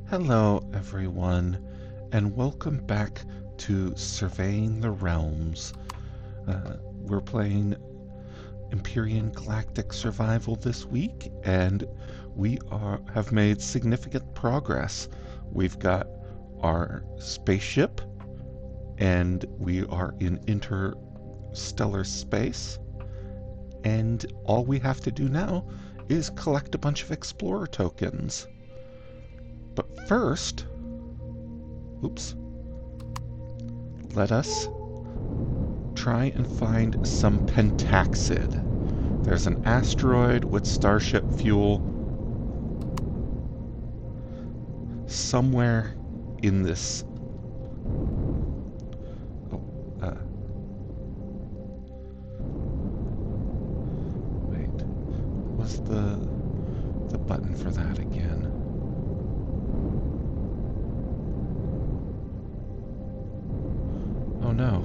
Hello, everyone, and welcome back to Surveying the Realms. We're playing Empyrion Galactic Survival this week, and we have made significant progress. We've got our spaceship, and we are in interstellar space, and all we have to do now is collect a bunch of explorer tokens. But first, let us try and find some pentaxid. There's an asteroid with starship fuel somewhere in this. Wait, what was the button for that again? Oh no,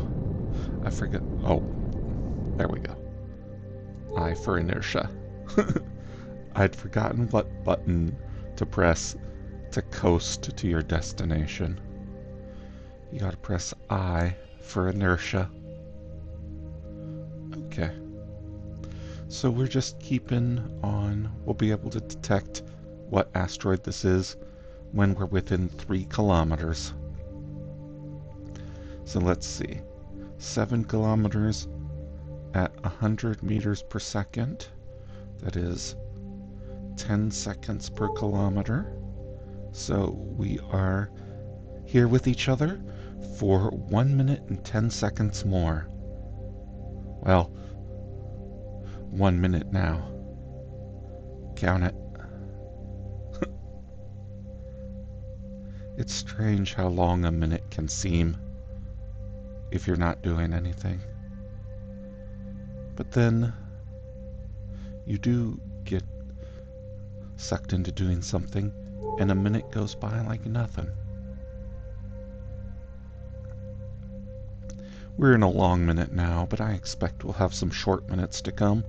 I forget. Oh, there we go. I for inertia. I'd forgotten what button to press to coast to your destination. You gotta press I for inertia. Okay. So we're just keeping on. We'll be able to detect what asteroid this is when we're within 3 kilometers. So let's see. 7 kilometers at 100 meters per second. That is 10 seconds per kilometer. So we are here with each other for 1 minute and 10 seconds more. Well, 1 minute now. Count it. It's strange how long a minute can seem if you're not doing anything. But then you do get sucked into doing something, and a minute goes by like nothing. We're in a long minute now, but I expect we'll have some short minutes to come.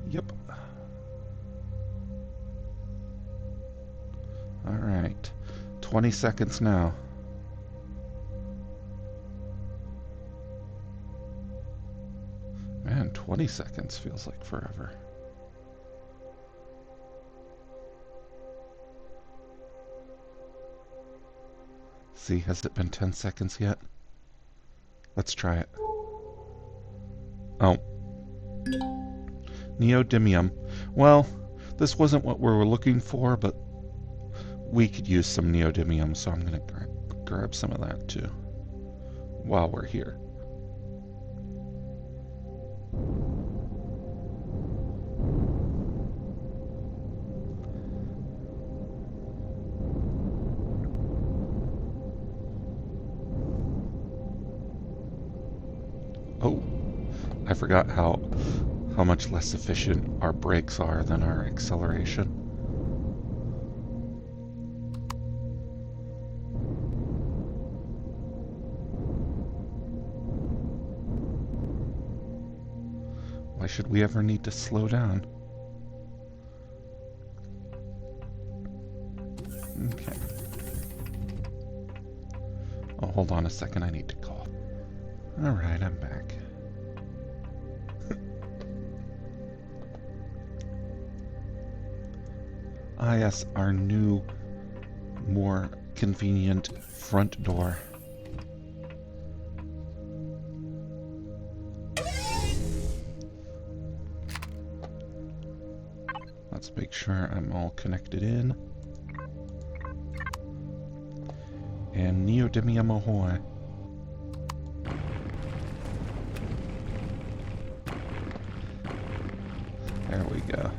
Yep. Alright. 20 seconds now. Man, 20 seconds feels like forever. See, has it been 10 seconds yet? Let's try it. Oh. Neodymium. Well, this wasn't what we were looking for, but we could use some neodymium, so I'm going to grab some of that too while we're here. Oh, I forgot how much less efficient our brakes are than our acceleration. Why should we ever need to slow down? Okay. Oh, hold on a second, I need to cough. Alright, I'm back. Ah yes, our new, more convenient front door. Let's make sure I'm all connected in. And neodymium ahoy. There we go.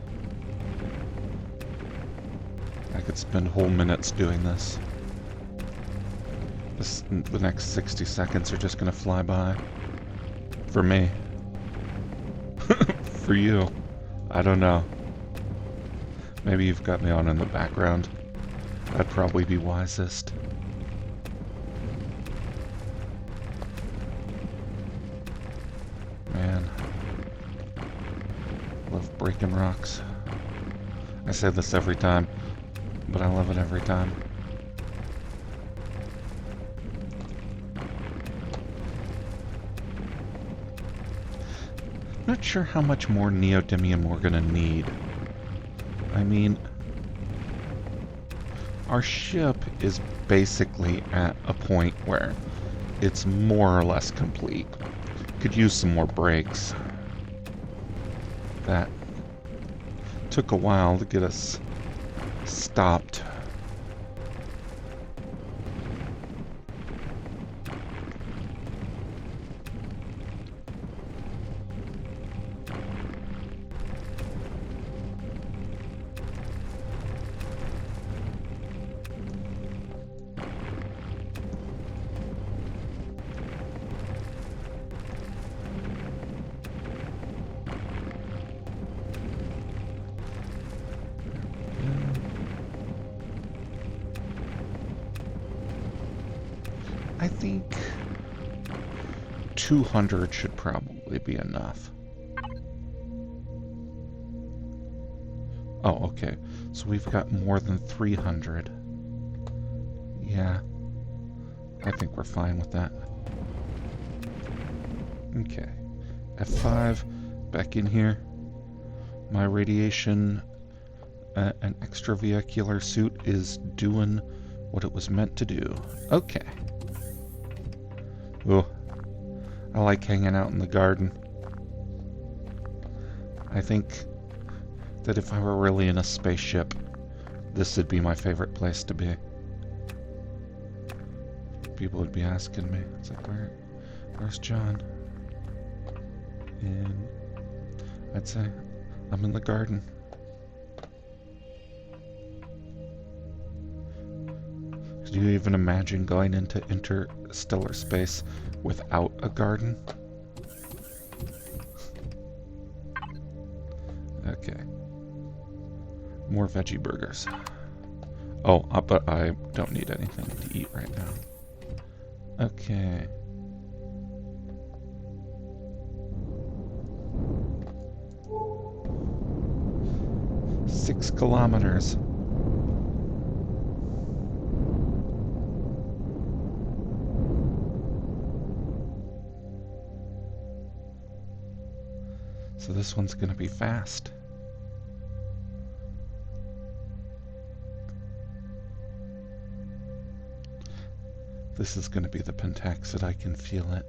I could spend whole minutes doing this. The next 60 seconds are just gonna fly by. For me. For you. I don't know. Maybe you've got me on in the background. That'd probably be wisest. Man. Love breaking rocks. I say this every time, but I love it every time. Not sure how much more neodymium we're gonna need. I mean, our ship is basically at a point where it's more or less complete. Could use some more brakes. That took a while to get us stopped. I think 200 should probably be enough. Oh, okay. So we've got more than 300. Yeah. I think we're fine with that. Okay. F5, back in here. My radiation and extravehicular suit is doing what it was meant to do. Okay. Oh, I like hanging out in the garden. I think that if I were really in a spaceship, this would be my favorite place to be. People would be asking me, it's like, where's John? And I'd say, I'm in the garden. Could you even imagine going into interstellar space without a garden? Okay. More veggie burgers. Oh, but I don't need anything to eat right now. Okay. Six kilometers. So this one's going to be fast. This is going to be the pentaxid, I can feel it.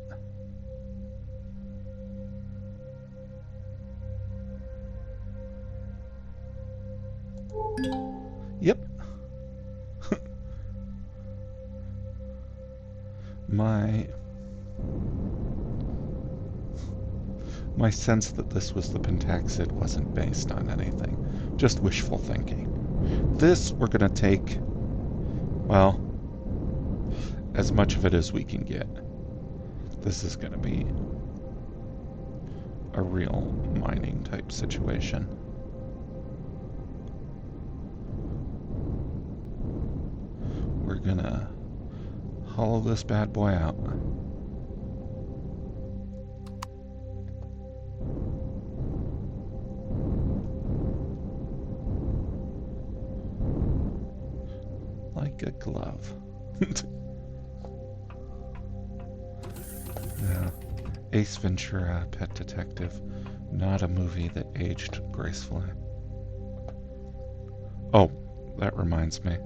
Yep. My sense that this was the pentaxid wasn't based on anything. Just wishful thinking. This we're going to take, well, as much of it as we can get. This is going to be a real mining type situation. We're going to hollow this bad boy out. Like a glove. Yeah. Ace Ventura, Pet Detective. Not a movie that aged gracefully. Oh, that reminds me.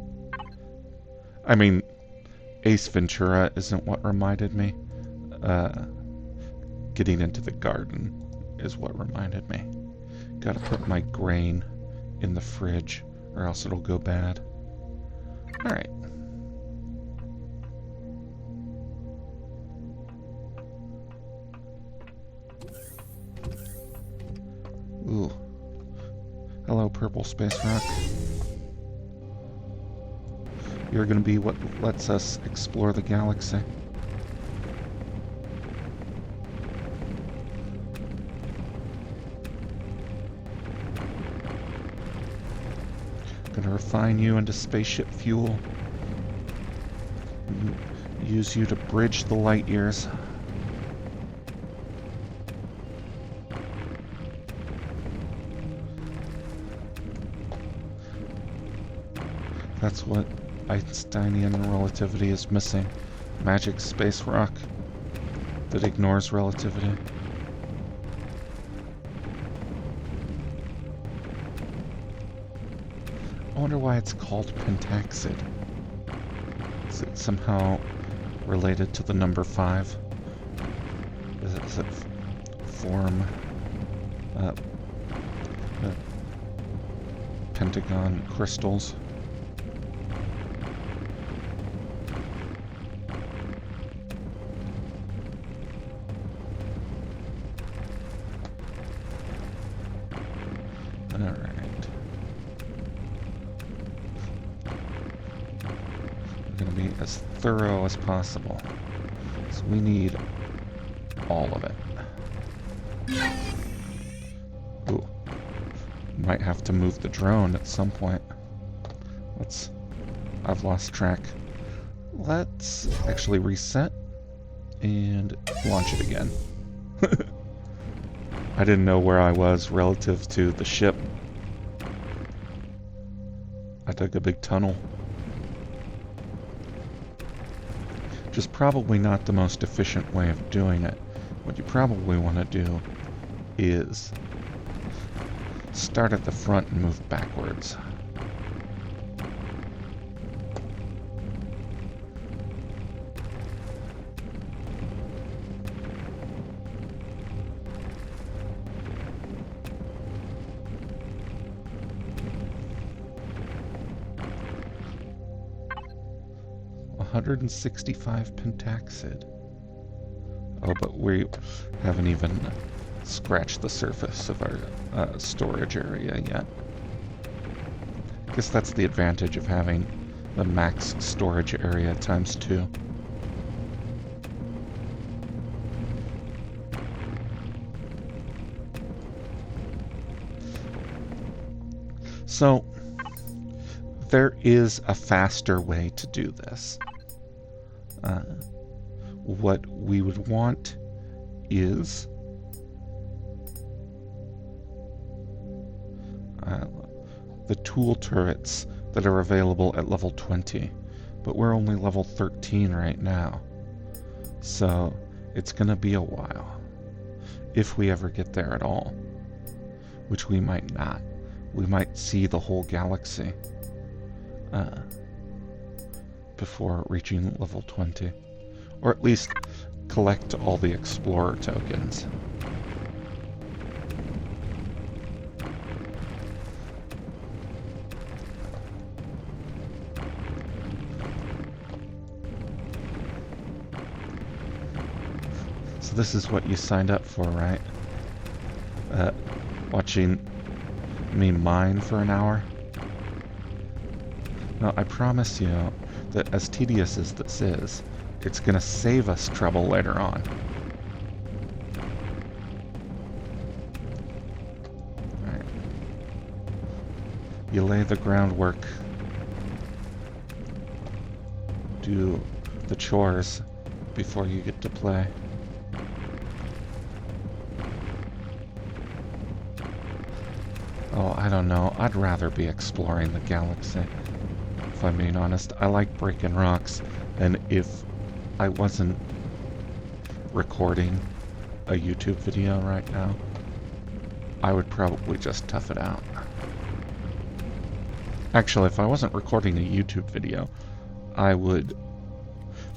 I mean, Ace Ventura isn't what reminded me. Getting into the garden is what reminded me. Gotta put my grain in the fridge or else it'll go bad. Alright. Ooh. Hello, purple space rock. You're gonna be what lets us explore the galaxy. Gonna refine you into spaceship fuel. Use you to bridge the light years. That's what Einsteinian relativity is missing. Magic space rock that ignores relativity. I wonder why it's called pentaxid. Is it somehow related to the number 5? Does it form pentagon crystals? Alright. We're going to be as thorough as possible. So we need all of it. Ooh. Might have to move the drone at some point. I've lost track. Let's actually reset and launch it again. I didn't know where I was relative to the ship. I dug a big tunnel. Just probably not the most efficient way of doing it. What you probably want to do is start at the front and move backwards. $165 pentaxid. Oh, but we haven't even scratched the surface of our storage area yet. I guess that's the advantage of having the max storage area times 2. So, there is a faster way to do this. What we would want is the tool turrets that are available at level 20, but we're only level 13 right now, so it's gonna be a while if we ever get there at all, which we might not. We might see the whole galaxy before reaching level 20. Or at least collect all the explorer tokens. So this is what you signed up for, right? Watching me mine for an hour? Now, I promise you that as tedious as this is, it's going to save us trouble later on. Alright. You lay the groundwork. Do the chores before you get to play. Oh, I don't know. I'd rather be exploring the galaxy. If I'm being honest, I like breaking rocks, and if I wasn't recording a YouTube video right now, I would probably just tough it out. Actually, if I wasn't recording a YouTube video, I would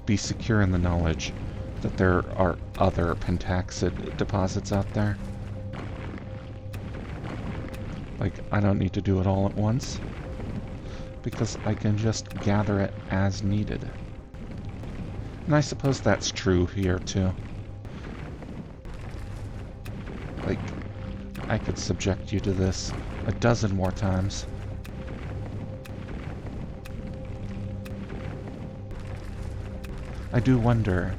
be secure in the knowledge that there are other pentaxid deposits out there. Like, I don't need to do it all at once, because I can just gather it as needed. And I suppose that's true here, too. Like, I could subject you to this a dozen more times. I do wonder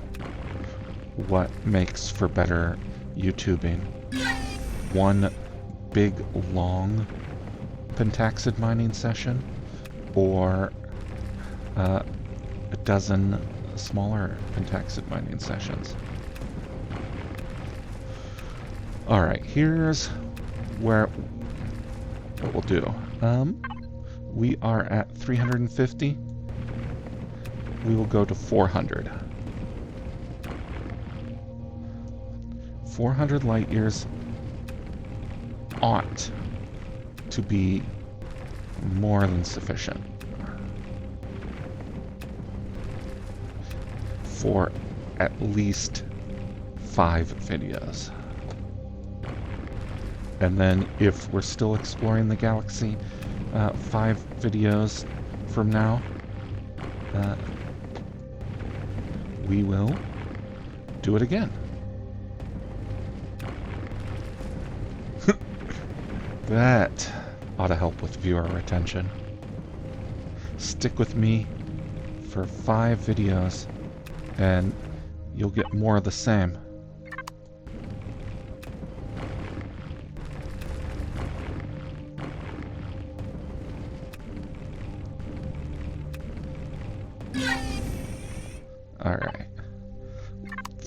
what makes for better YouTubing. One big, long pentaxid mining session, or a dozen smaller pentaxid mining sessions. Alright, here's what we'll do. We are at 350. We will go to 400. 400 light years ought to be more than sufficient for at least 5 videos. And then if we're still exploring the galaxy 5 videos from now, we will do it again. That ought to help with viewer retention. Stick with me for 5 videos and you'll get more of the same. Alright.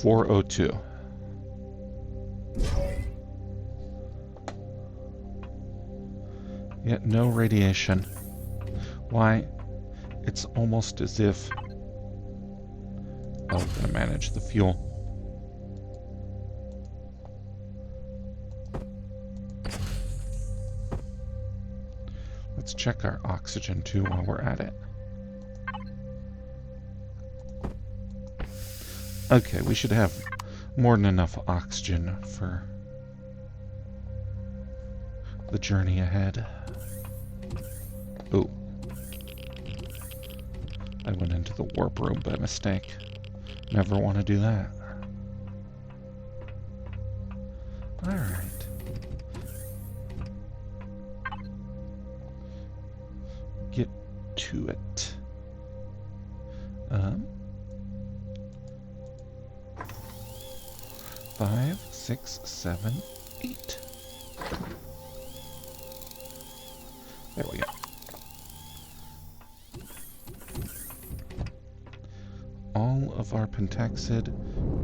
402. Yet no radiation. Why? It's almost as if... I'm gonna manage the fuel. Let's check our oxygen too while we're at it. Okay, we should have more than enough oxygen for the journey ahead. Ooh. I went into the warp room by mistake. Never want to do that. Alright. Get to it. 5, 6, 7, 8. There we go. All of our pentaxid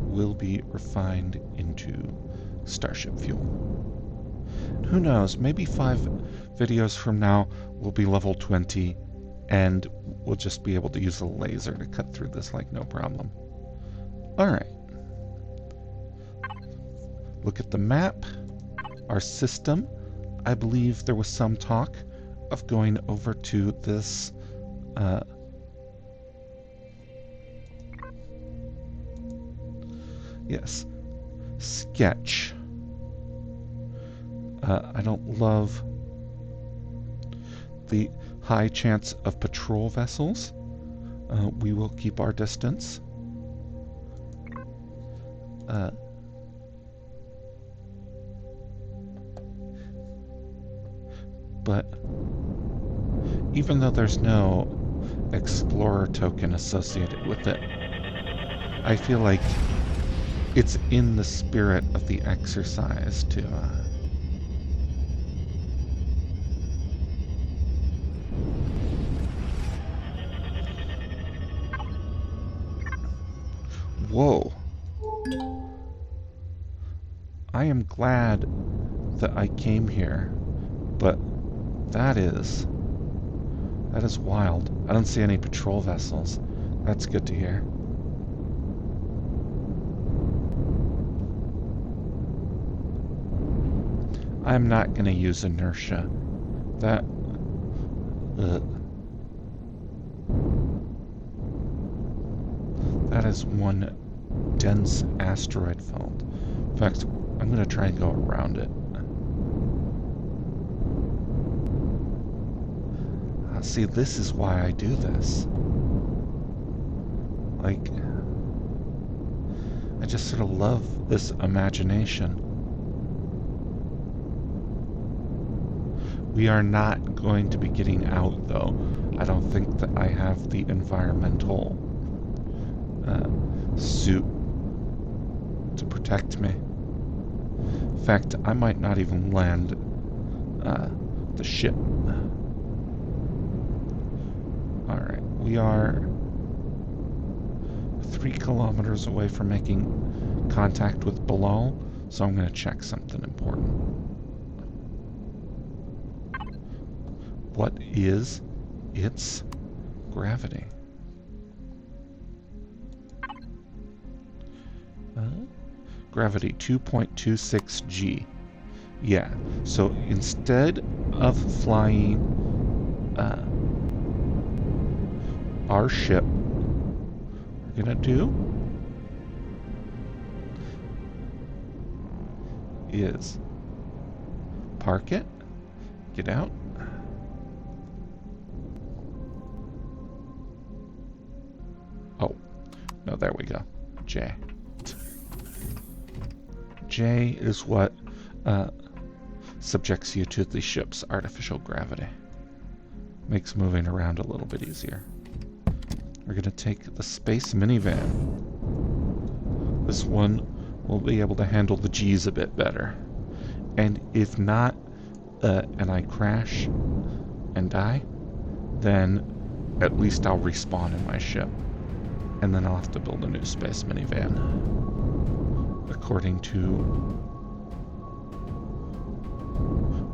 will be refined into starship fuel. Who knows, maybe 5 videos from now we'll be level 20 and we'll just be able to use a laser to cut through this like no problem. Alright. Look at the map. Our system. I believe there was some talk of going over to this yes, sketch. I don't love the high chance of patrol vessels. We will keep our distance. But even though there's no explorer token associated with it, I feel like it's in the spirit of the exercise to whoa. I am glad that I came here, but that is wild. I don't see any patrol vessels. That's good to hear. I'm not going to use inertia. That is one dense asteroid belt. In fact, I'm going to try and go around it. See, this is why I do this. Like, I just sort of love this imagination. We are not going to be getting out, though. I don't think that I have the environmental suit to protect me. In fact, I might not even land the ship. Alright, we are 3 kilometers away from making contact with Bilal, so I'm going to check something important. What is It's gravity. Gravity 2.26 G. Yeah, so instead of flying our ship, we're gonna do is park it, get out. Oh, no, there we go. J. J is what subjects you to the ship's artificial gravity. Makes moving around a little bit easier. We're going to take the space minivan. This one will be able to handle the G's a bit better. And if not, and I crash and die, then at least I'll respawn in my ship. And then I'll have to build a new space minivan, according to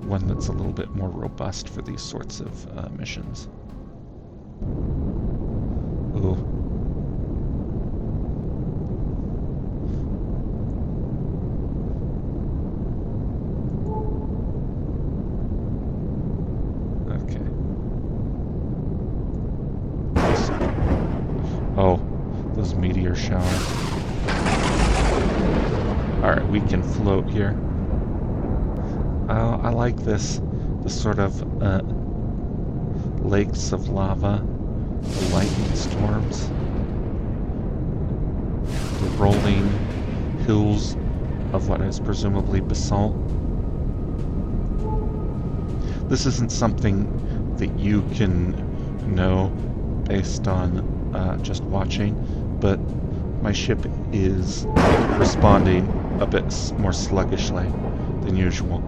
one that's a little bit more robust for these sorts of missions. Ooh. Okay. Oh, those meteor showers. Alright, we can float here. I like this sort of lakes of lava, the lightning storms, the rolling hills of what is presumably basalt. This isn't something that you can know based on just watching, but my ship is responding a bit more sluggishly than usual.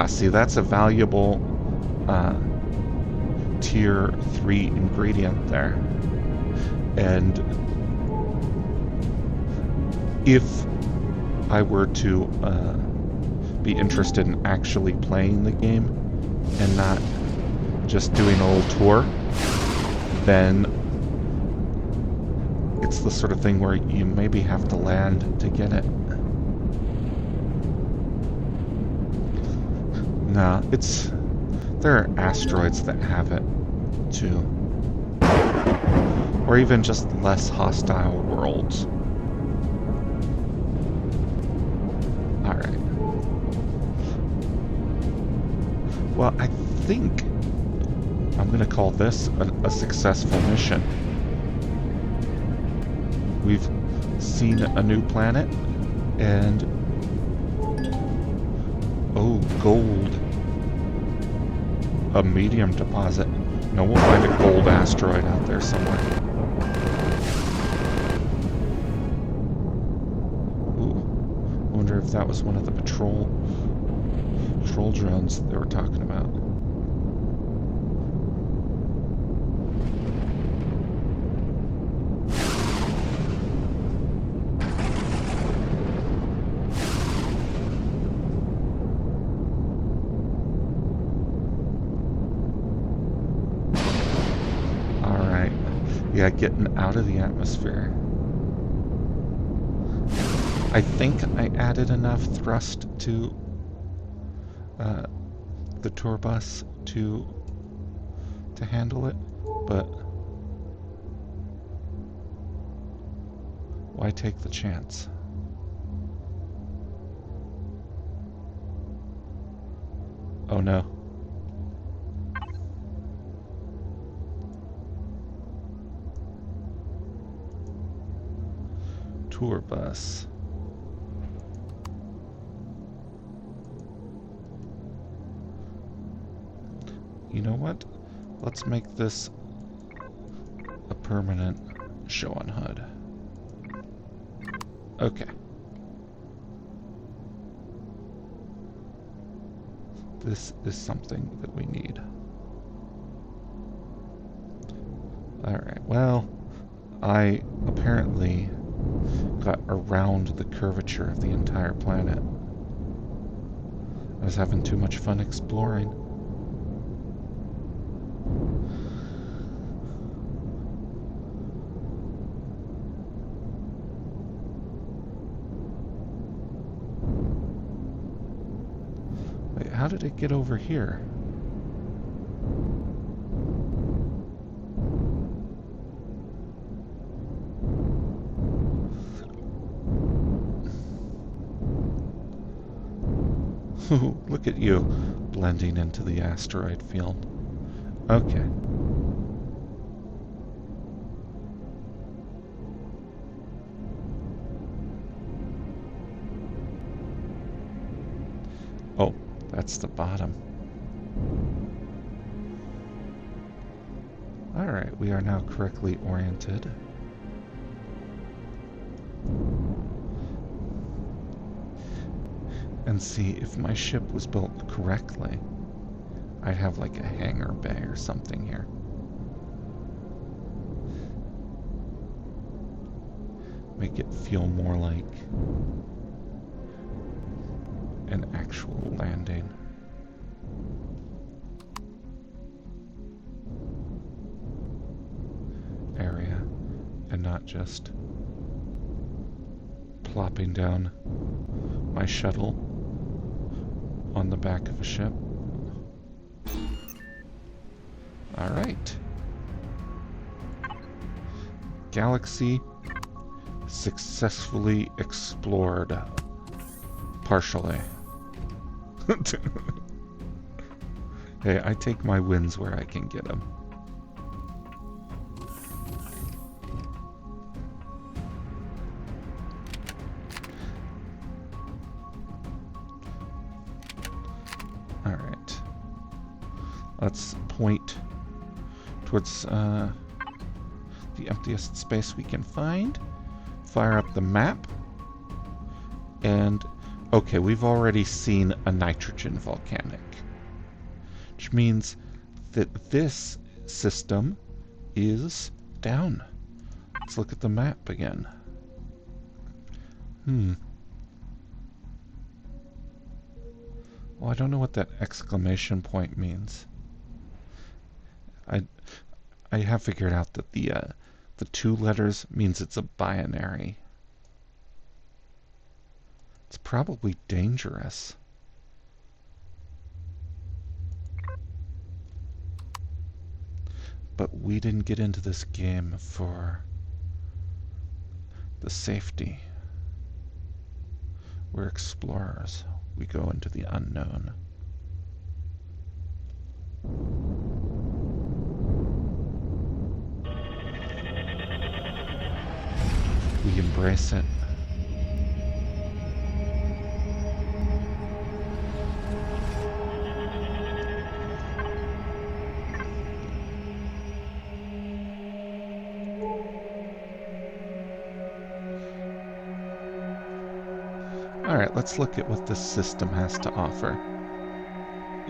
See, that's a valuable tier 3 ingredient there. And if I were to be interested in actually playing the game and not just doing a little tour, then it's the sort of thing where you maybe have to land to get it. No, there are asteroids that have it too. Or even just less hostile worlds. Alright. Well, I think I'm going to call this a successful mission. We've seen a new planet, and oh, gold. A medium deposit. No, we'll find a gold asteroid out there somewhere. Ooh. I wonder if that was one of the patrol drones they were talking about. Yeah, getting out of the atmosphere. I think I added enough thrust to the tour bus to handle it, but why take the chance? Oh no. Tour bus. You know what? Let's make this a permanent show on HUD. Okay. This is something that we need. Alright, well, I apparently got around the curvature of the entire planet. I was having too much fun exploring. how did it get over here? Look at you, blending into the asteroid field. Okay. Oh, that's the bottom. Alright, we are now correctly oriented. And see, if my ship was built correctly, I'd have like a hangar bay or something here. Make it feel more like an actual landing. Area, and not just plopping down my shuttle on the back of a ship. Alright. Galaxy successfully explored. Partially. Hey, I take my wins where I can get them. Alright. Let's point towards the emptiest space we can find. Fire up the map. And, okay, we've already seen a nitrogen volcanic. Which means that this system is down. Let's look at the map again. Well, I don't know what that exclamation point means. I have figured out that the two letters means it's a binary. It's probably dangerous. But we didn't get into this game for the safety. We're explorers. We go into the unknown. We embrace it. Alright, let's look at what this system has to offer.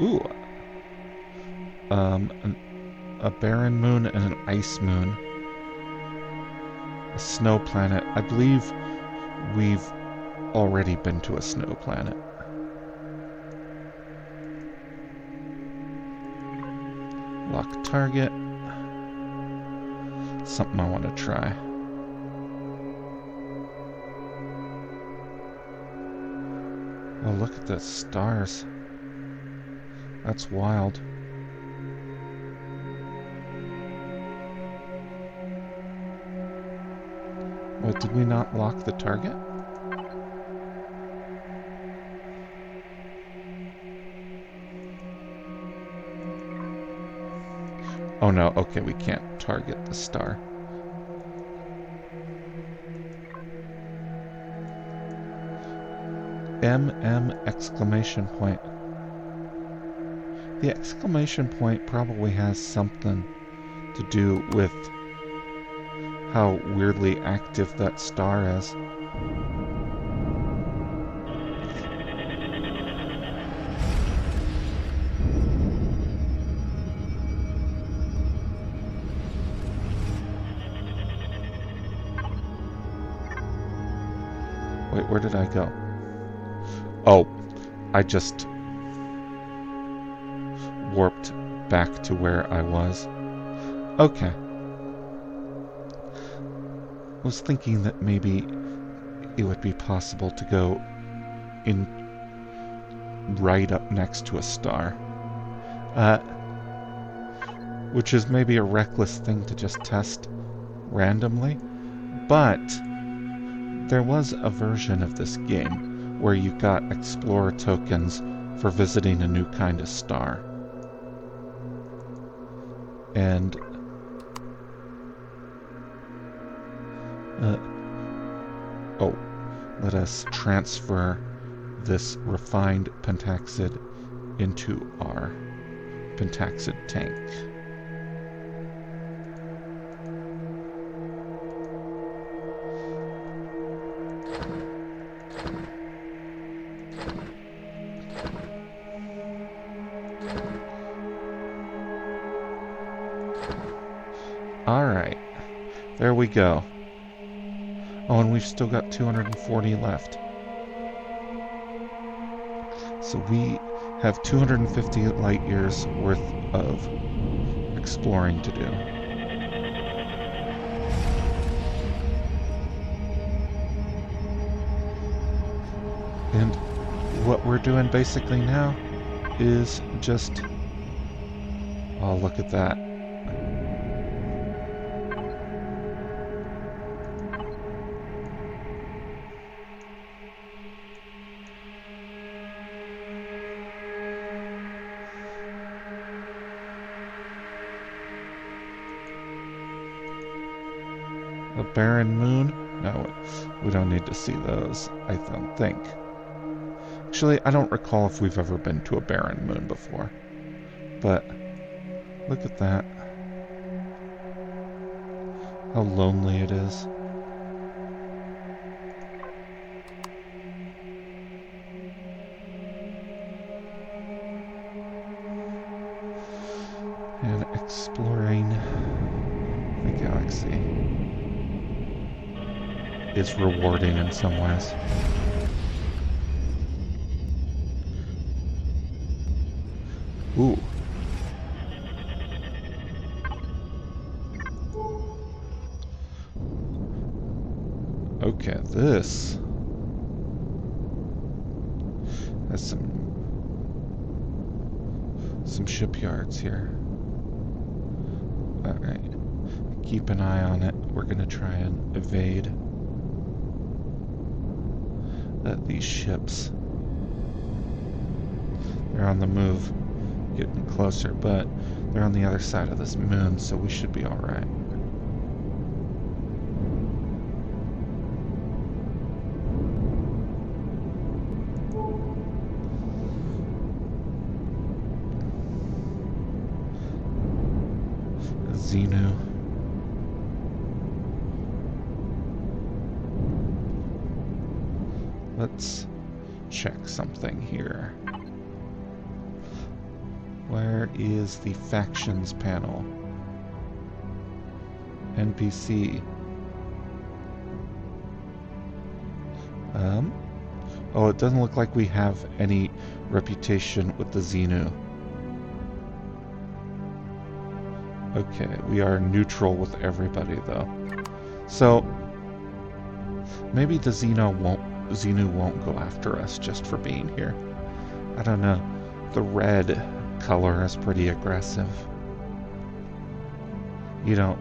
Ooh. A barren moon and an ice moon. A snow planet. I believe we've already been to a snow planet. Lock target. Something I want to try. Oh, look at the stars. That's wild. What, did we not lock the target? Oh no, okay, we can't target the star. exclamation point. The exclamation point probably has something to do with how weirdly active that star is. Wait, where did I go? Oh, I just warped back to where I was. Okay. I was thinking that maybe it would be possible to go right up next to a star. Which is maybe a reckless thing to just test randomly, but there was a version of this game where you got explorer tokens for visiting a new kind of star. And let us transfer this refined pentaxid into our pentaxid tank. Alright, there we go. Oh, and we've still got 240 left. So we have 250 light years worth of exploring to do. And what we're doing basically now is just... Oh, look at that. A barren moon? No, we don't need to see those, I don't think. Actually, I don't recall if we've ever been to a barren moon before. But look at that. How lonely it is. And exploring the galaxy is rewarding in some ways. Ooh. Okay, this has some shipyards here. Alright. Keep an eye on it. We're gonna try and evade these ships. They're on the move, getting closer, but they're on the other side of this moon, so we should be alright. Xenu. Let's check something here. Where is the factions panel? NPC. Oh, it doesn't look like we have any reputation with the Xenu. Okay, we are neutral with everybody though. So maybe the Xenu won't go after us just for being here. I don't know. The red color is pretty aggressive. You don't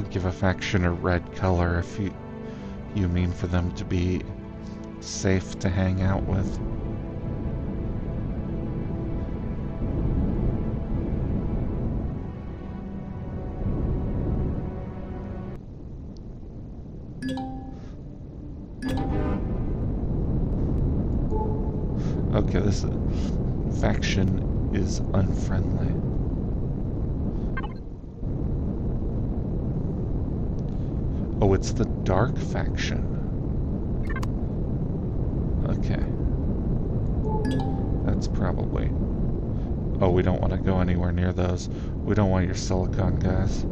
give a faction a red color if you mean for them to be safe to hang out with. Okay, this faction is unfriendly. Oh, it's the dark faction. Okay. That's probably... Oh, we don't want to go anywhere near those. We don't want your silicon guys.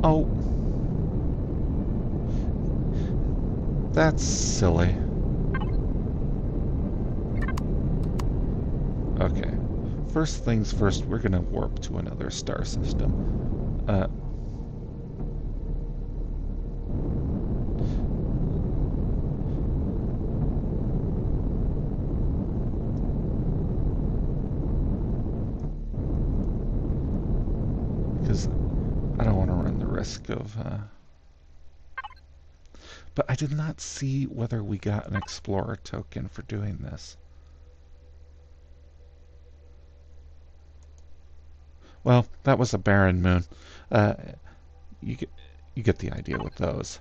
Oh. That's silly. Okay. First things first, we're gonna warp to another star system. risk of... But I did not see whether we got an Explorer token for doing this. Well, that was a barren moon. You get the idea with those.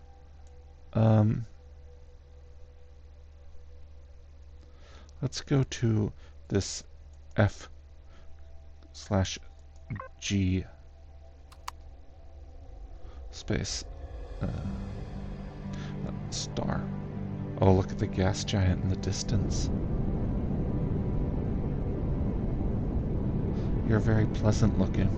Let's go to this F/G space star. Oh, look at the gas giant in the distance. You're very pleasant looking.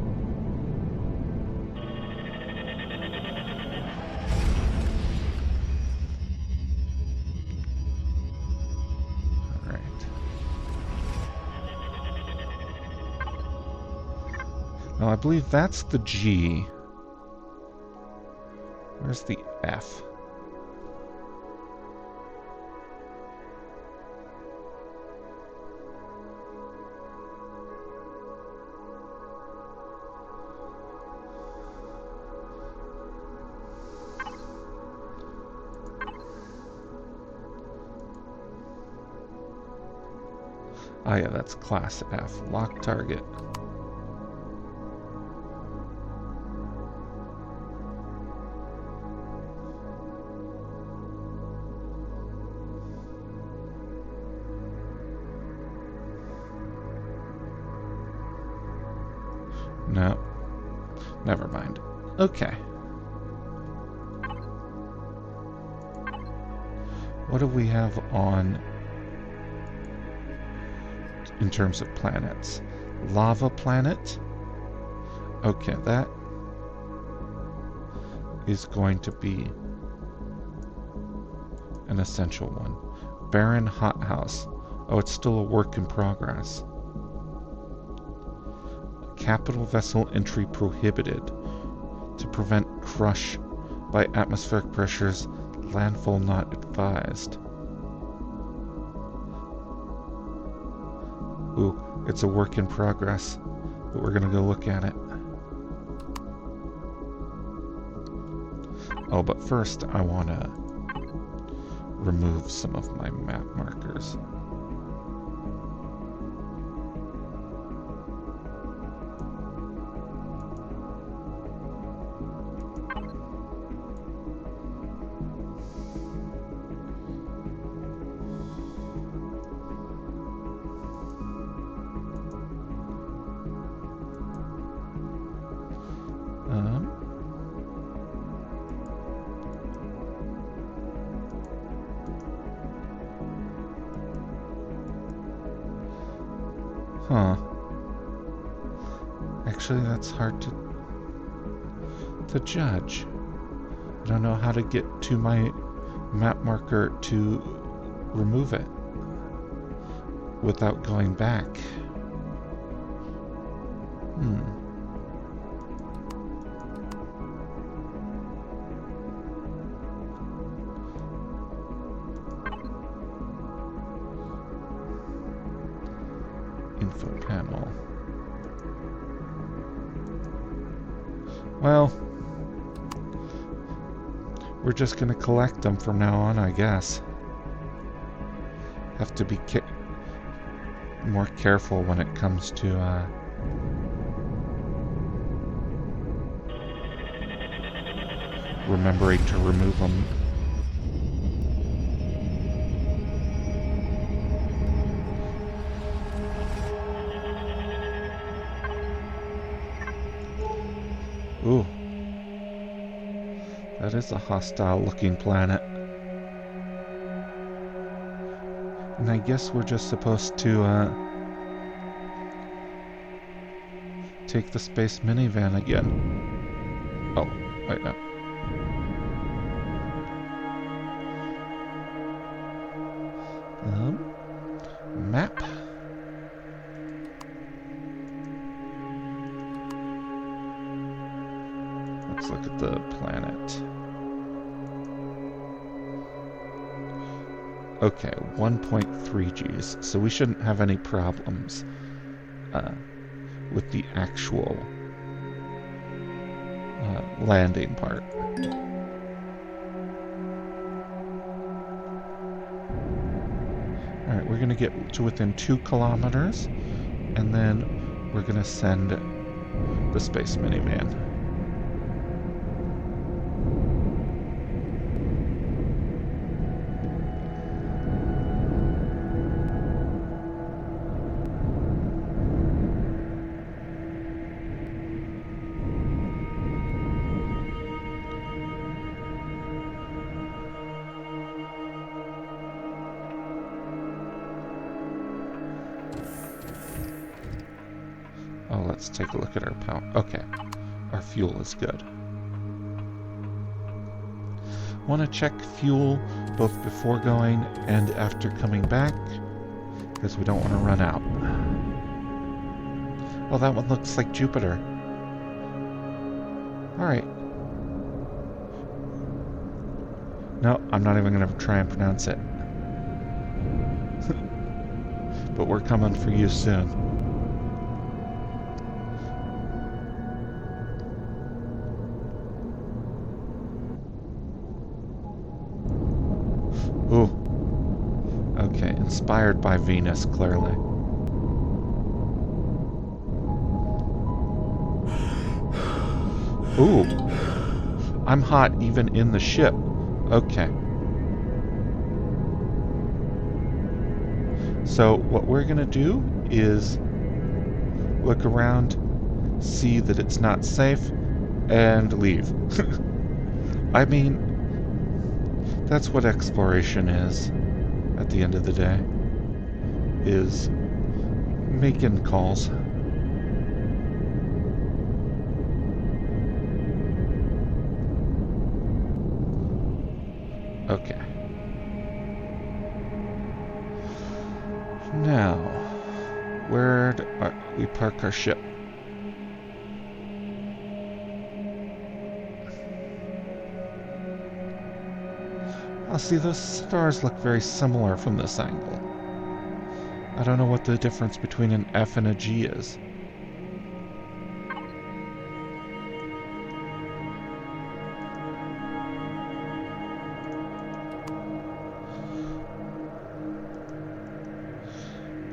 Alright. Now I believe that's the G. Where's the F? Ah, yeah, that's Class F. Lock target. No. Never mind. Okay. What do we have on in terms of planets? Lava planet? Okay, that is going to be an essential one. Barren hothouse. Oh, it's still a work in progress. Capital vessel entry prohibited. To prevent crush by atmospheric pressures, landfall not advised. Ooh, it's a work in progress, but we're gonna go look at it. Oh, but first I wanna remove some of my map markers. Huh. Actually, that's hard to judge. I don't know how to get to my map marker to remove it without going back. Info panel. Well, we're just gonna collect them from now on, I guess. Have to be more careful when it comes to remembering to remove them. Ooh. That is a hostile looking planet. And I guess we're just supposed to take the space minivan again. Oh, wait, no. Map. Let's look at the planet. Okay, 1.3 Gs, so we shouldn't have any problems with the actual landing part. Alright, we're going to get to within 2 kilometers, and then we're going to send the Space Miniman. Oh, let's take a look at our power. Okay, our fuel is good. Want to check fuel both before going and after coming back, because we don't want to run out. Oh, that one looks like Jupiter. Alright. No, I'm not even going to try and pronounce it. But we're coming for you soon. Ooh. Okay, inspired by Venus, clearly. Ooh. I'm hot even in the ship. Okay. So what we're going to do is look around, see that it's not safe, and leave. I mean, that's what exploration is, at the end of the day, is making calls. Okay. Now, where do we park our ship? Oh, see, those stars look very similar from this angle. I don't know what the difference between an F and a G is.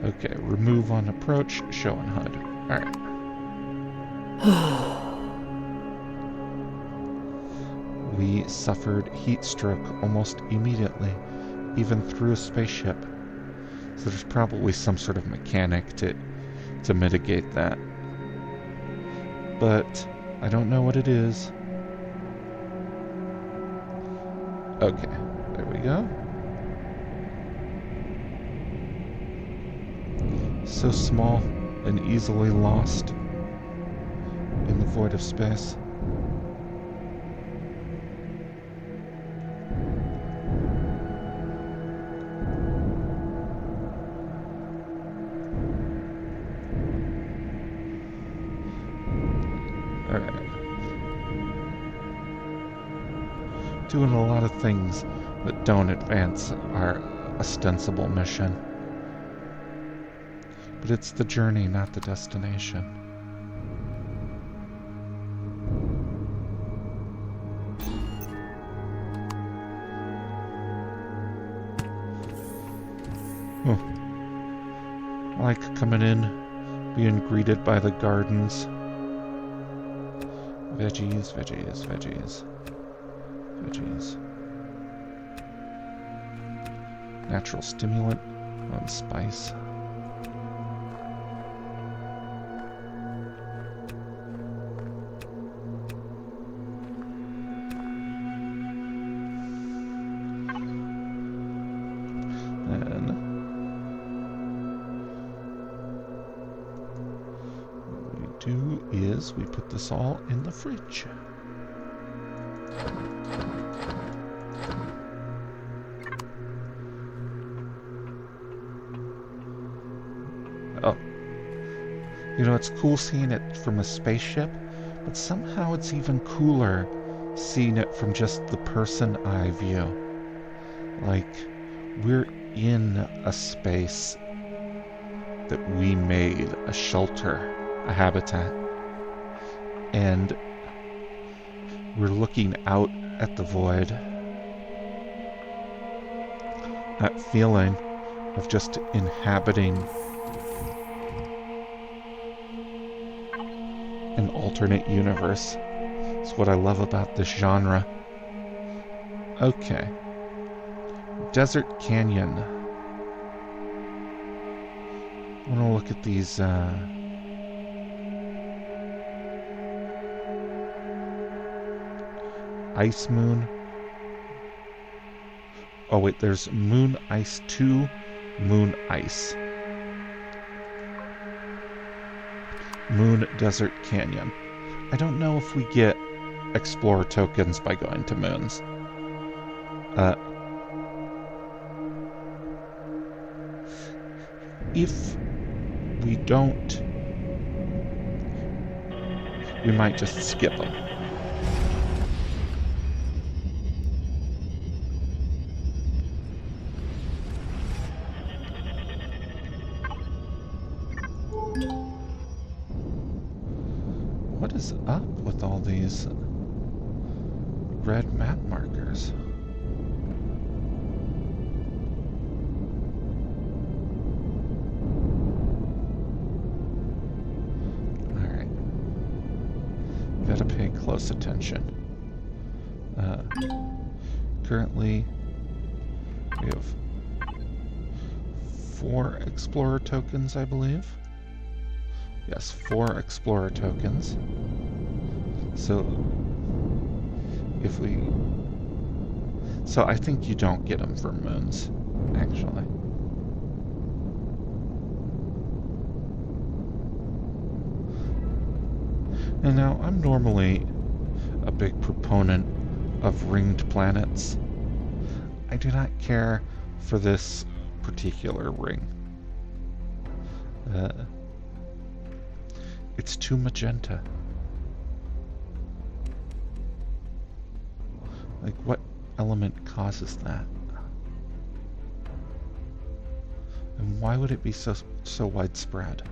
Okay, remove on approach, show on HUD. Alright. We suffered heat stroke almost immediately, even through a spaceship. So there's probably some sort of mechanic to mitigate that. But I don't know what it is. Okay, there we go. So small and easily lost in the void of space. Alright. Doing a lot of things that don't advance our ostensible mission. But it's the journey, not the destination. Oh. I like coming in, being greeted by the gardens. Veggies, veggies, veggies. Veggies. Natural stimulant and spice. We put this all in the fridge. Oh. You know, it's cool seeing it from a spaceship, but somehow it's even cooler seeing it from just the person eye view. Like, we're in a space that we made, a shelter, a habitat. And We're looking out at the void. That feeling of just inhabiting an alternate universe. It's what I love about this genre. Okay. Desert Canyon. I want to look at these Ice Moon. Oh wait, there's Moon Ice 2, Moon Ice. Moon Desert Canyon. I don't know if we get Explorer tokens by going to moons. If we don't, we might just skip them. What is up with all these red map markers? Alright. Gotta pay close attention. Currently, we have 4 Explorer tokens, I believe. Yes, 4 Explorer tokens. So, if we... So I think you don't get them for moons, actually. And now, I'm normally a big proponent of ringed planets. I do not care for this particular ring. It's too magenta. Like, what element causes that? And why would it be so widespread?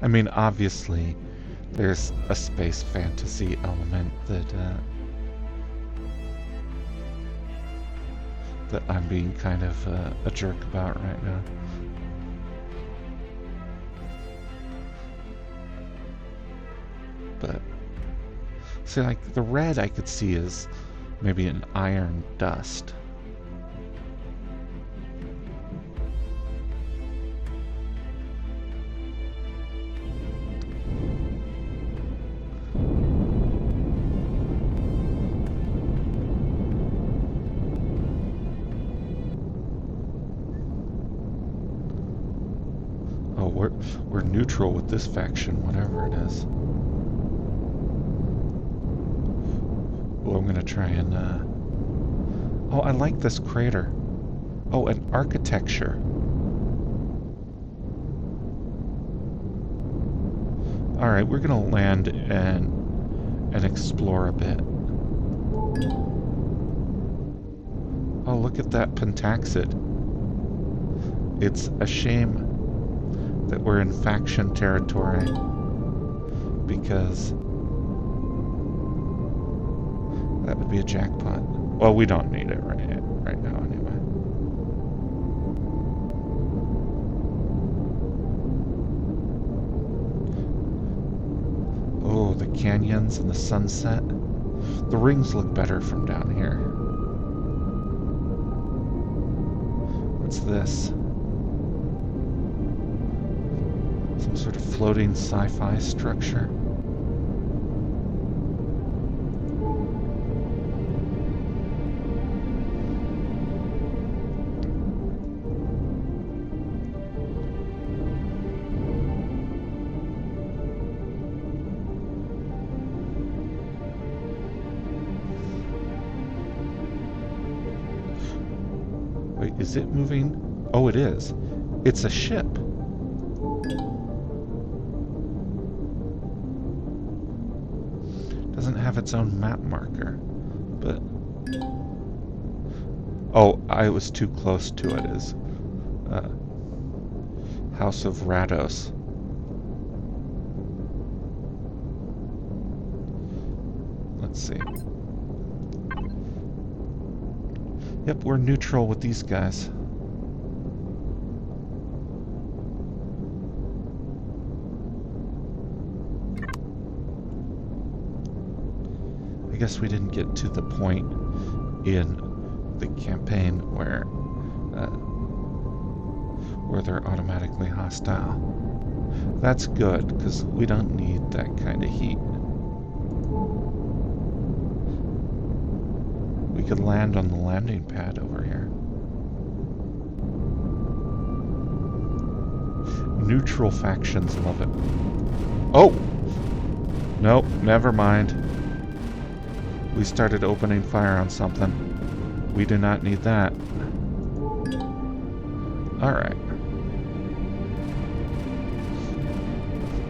I mean, obviously, there's a space fantasy element that I'm being kind of a jerk about right now. But see, like the red I could see is maybe an iron dust. Oh, we're neutral with this faction, whatever it is. Well, I'm gonna try and, Oh, I like this crater. Oh, an architecture. Alright, we're gonna land and explore a bit. Oh, look at that pentaxid. It's a shame that we're in faction territory, because that would be a jackpot. Well, we don't need it right now anyway. Oh, the canyons and the sunset. The rings look better from down here. What's this? Some sort of floating sci-fi structure. Wait, is it moving? Oh, it is. It's a ship. Doesn't have its own map marker, but... Oh, I was too close to it as House of Rados. Let's see. Yep, we're neutral with these guys. I guess we didn't get to the point in the campaign where they're automatically hostile. That's good, because we don't need that kind of heat. We could land on the landing pad over here. Neutral factions love it. Oh! Nope, never mind. We started opening fire on something. We do not need that. Alright.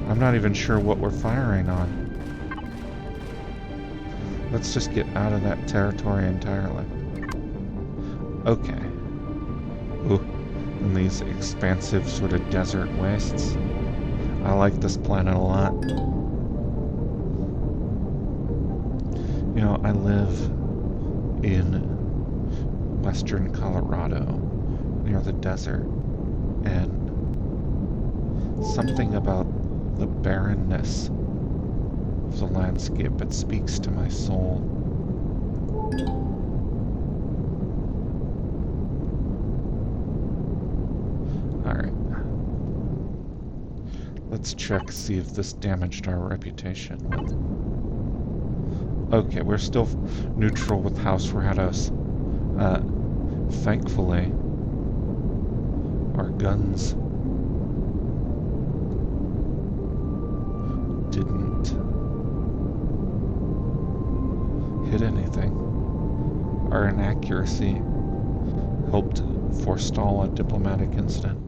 I'm not even sure what we're firing on. Let's just get out of that territory entirely. Okay. Ooh, and these expansive sort of desert wastes. I like this planet a lot. You know, I live in western Colorado, near the desert, and something about the barrenness of the landscape, it speaks to my soul. Alright. Let's check, see if this damaged our reputation. Okay, we're still neutral with House Rados. Thankfully, our guns didn't hit anything. Our inaccuracy helped forestall a diplomatic incident.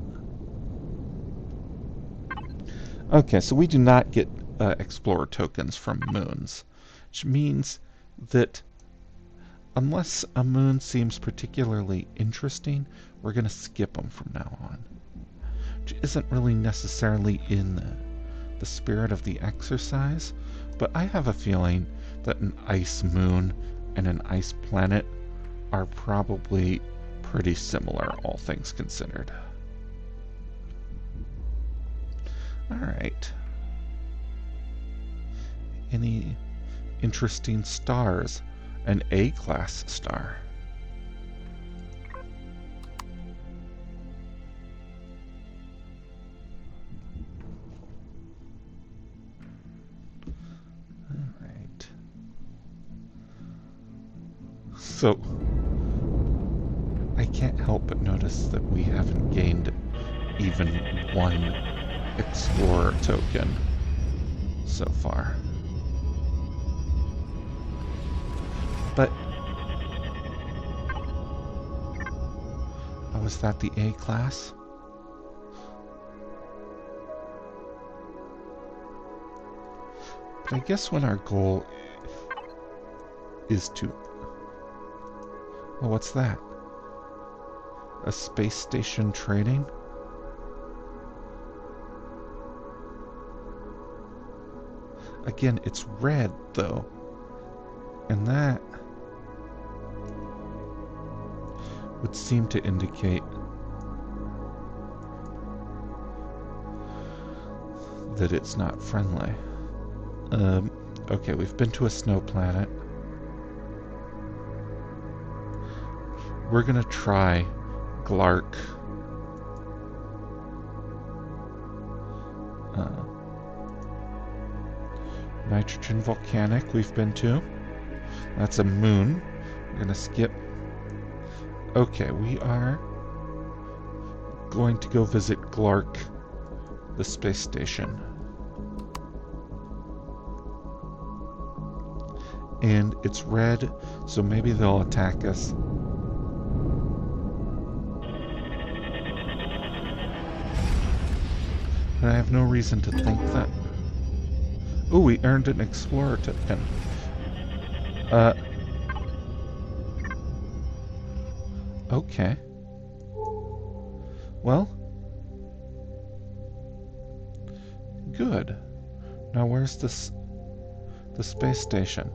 Okay, so we do not get explorer tokens from moons, which means that unless a moon seems particularly interesting, we're going to skip them from now on. Which isn't really necessarily in the spirit of the exercise, but I have a feeling that an ice moon and an ice planet are probably pretty similar, all things considered. Alright. Any interesting stars? An A-class star. Alright. So, I can't help but notice that we haven't gained even one explorer token so far. But oh, is that the A class? But I guess when our goal is to... Oh, what's that? A space station trading? Again, it's red, though. And that would seem to indicate that it's not friendly. Okay, we've been to a snow planet. We're gonna try Glark. Nitrogen volcanic we've been to. That's a moon. We're gonna skip. Okay, we are going to go visit Glark, the space station. And it's red, so maybe they'll attack us. But I have no reason to think that. Ooh, we earned an explorer token. Okay. Well. Good. Now where's the space station?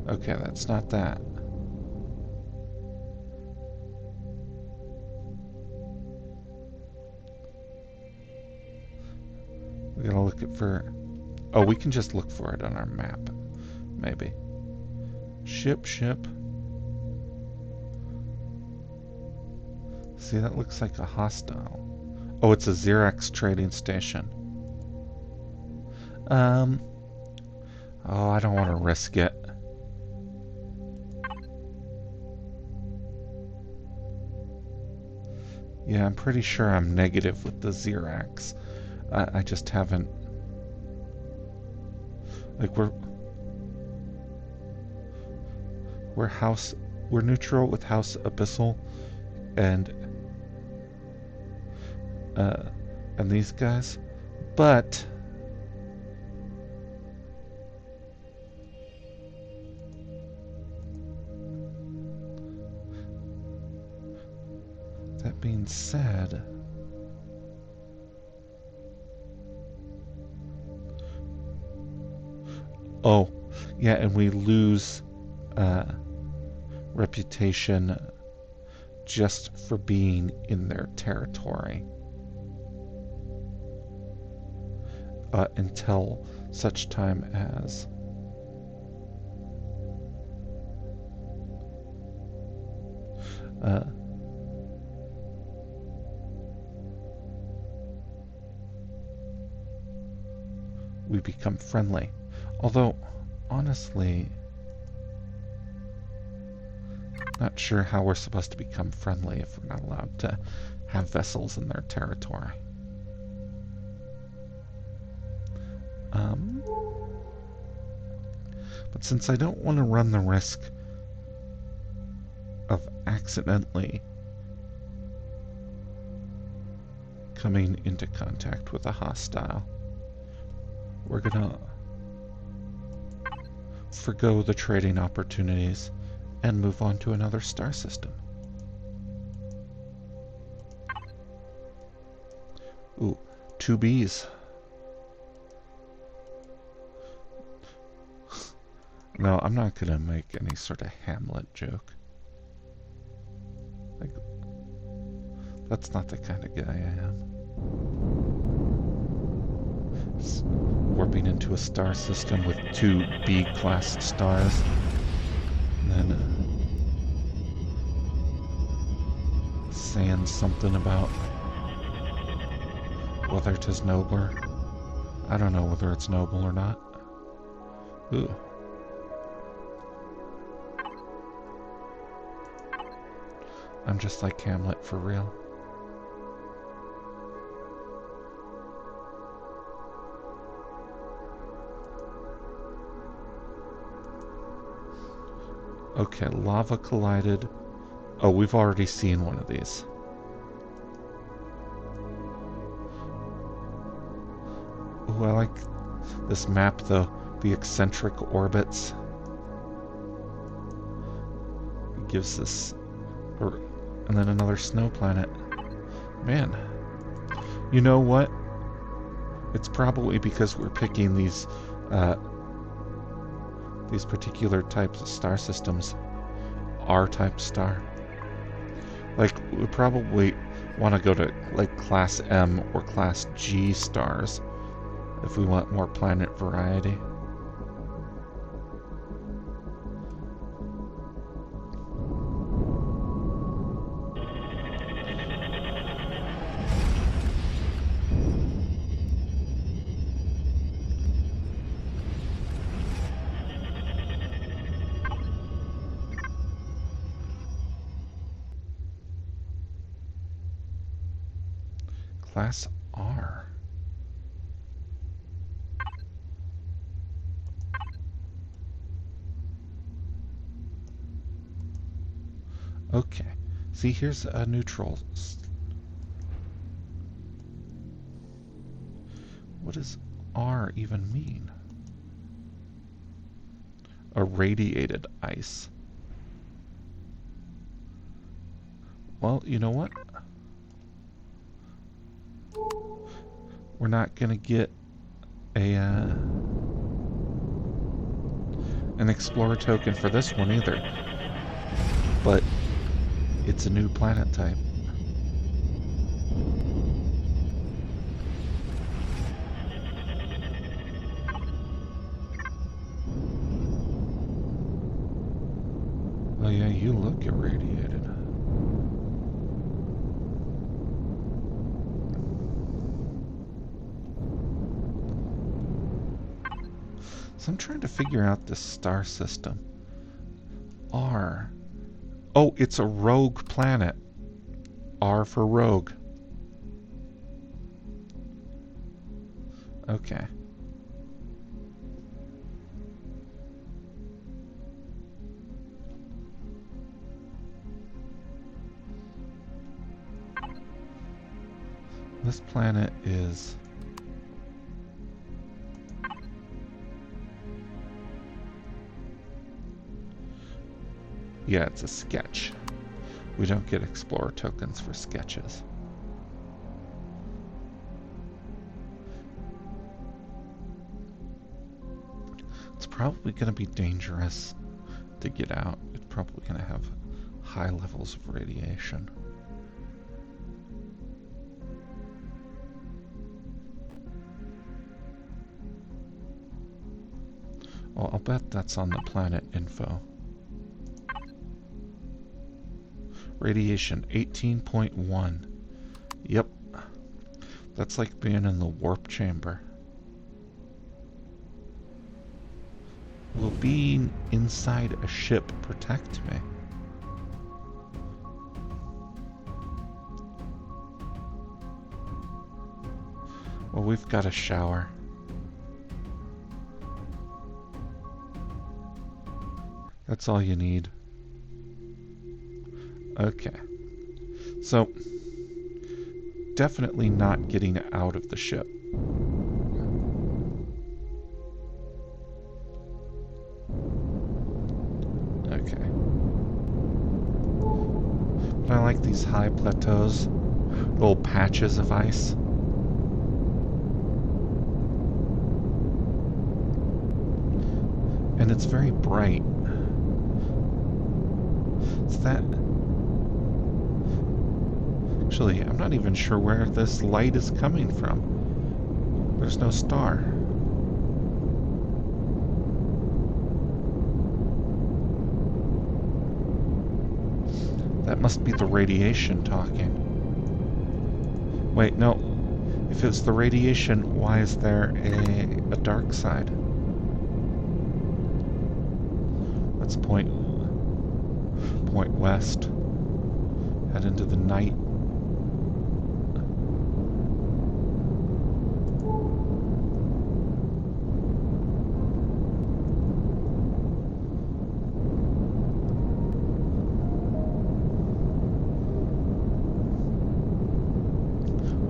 Okay, that's not that. We gotta look it for... Oh, we can just look for it on our map. Maybe. Ship. See, that looks like a hostile. Oh, it's a Xerox trading station. Oh, I don't want to risk it. Yeah, I'm pretty sure I'm negative with the Xerox. I just haven't... Like, we're neutral with House Abyssal and these guys, but that being said, oh yeah, and we lose reputation just for being in their territory until such time as we become friendly. Although, honestly, not sure how we're supposed to become friendly if we're not allowed to have vessels in their territory. But since I don't want to run the risk of accidentally coming into contact with a hostile, we're gonna forgo the trading opportunities and move on to another star system. Ooh, 2 bees. No, I'm not gonna make any sort of Hamlet joke. Like, that's not the kind of guy I am. Just warping into a star system with 2 B-class stars. And then saying something about whether it is nobler. I don't know whether it's noble or not. Ooh. I'm just like Hamlet for real. Okay, lava collided. Oh, we've already seen one of these. Oh, I like this map though. The eccentric orbits. It gives us... And then another snow planet. Man. You know what? It's probably because we're picking these particular types of star systems. R-type star. Like, we probably want to go to, like, Class M or Class G stars if we want more planet variety. Class R. Okay. See, here's a neutral. What does R even mean? Irradiated ice. Well, you know what? We're not gonna get a an Explorer token for this one either. But it's a new planet type. Oh yeah, you look irradiated. So I'm trying to figure out this star system. R. Oh, it's a rogue planet. R for rogue. Okay. This planet is... Yeah, it's a sketch. We don't get Explorer tokens for sketches. It's probably going to be dangerous to get out. It's probably going to have high levels of radiation. Well, I'll bet that's on the planet info. Radiation 18.1. Yep. That's like being in the warp chamber. Will being inside a ship protect me? Well, we've got a shower. That's all you need. Okay. So, definitely not getting out of the ship. Okay. But I like these high plateaus, little patches of ice. And it's very bright. It's that... Actually, I'm not even sure where this light is coming from. There's no star. That must be the radiation talking. Wait, no. If it's the radiation, why is there a dark side? Let's point west. Head into the night.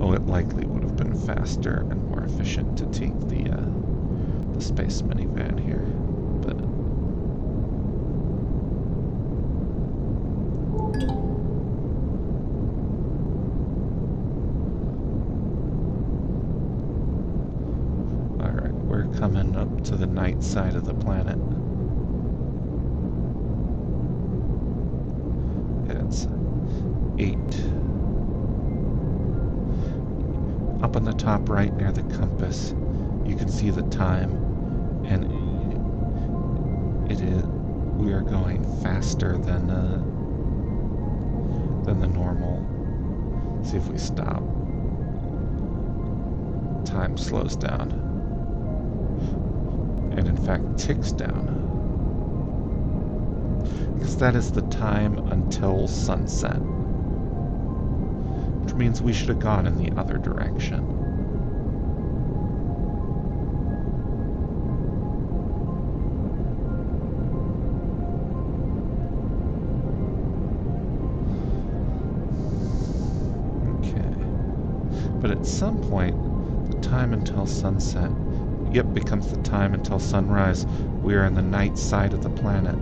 Oh, it likely would have been faster and more efficient to take the space minivan here, but alright, we're coming up to the night side of the planet. It's 8. Up on the top right near the compass, you can see the time, and we are going faster than the normal. See if we stop. Time slows down, and in fact ticks down, because that is the time until sunset, which means we should have gone in the other direction. But at some point, the time until sunset, becomes the time until sunrise. We are on the night side of the planet.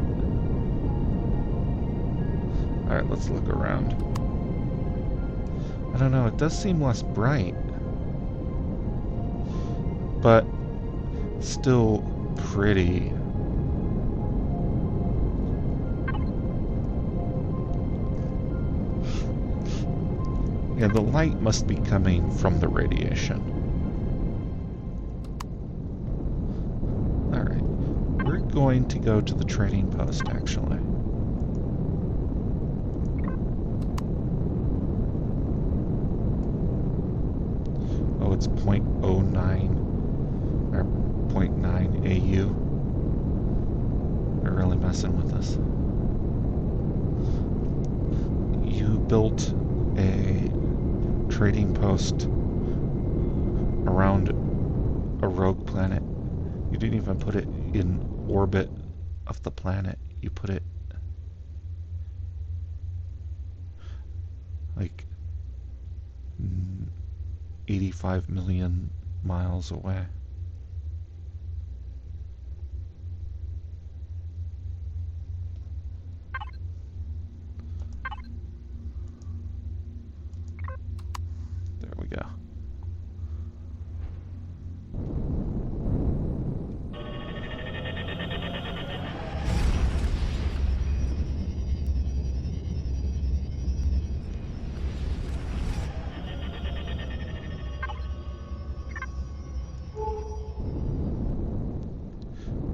Alright, let's look around. I don't know, it does seem less bright. But still pretty Yeah, the light must be coming from the radiation. Alright. We're going to go to the trading post, actually. Oh, it's 0.09 or 0.9 AU. They're really messing with us. You built a trading post around a rogue planet. You didn't even put it in orbit of the planet. You put it like 85 million miles away. There we go.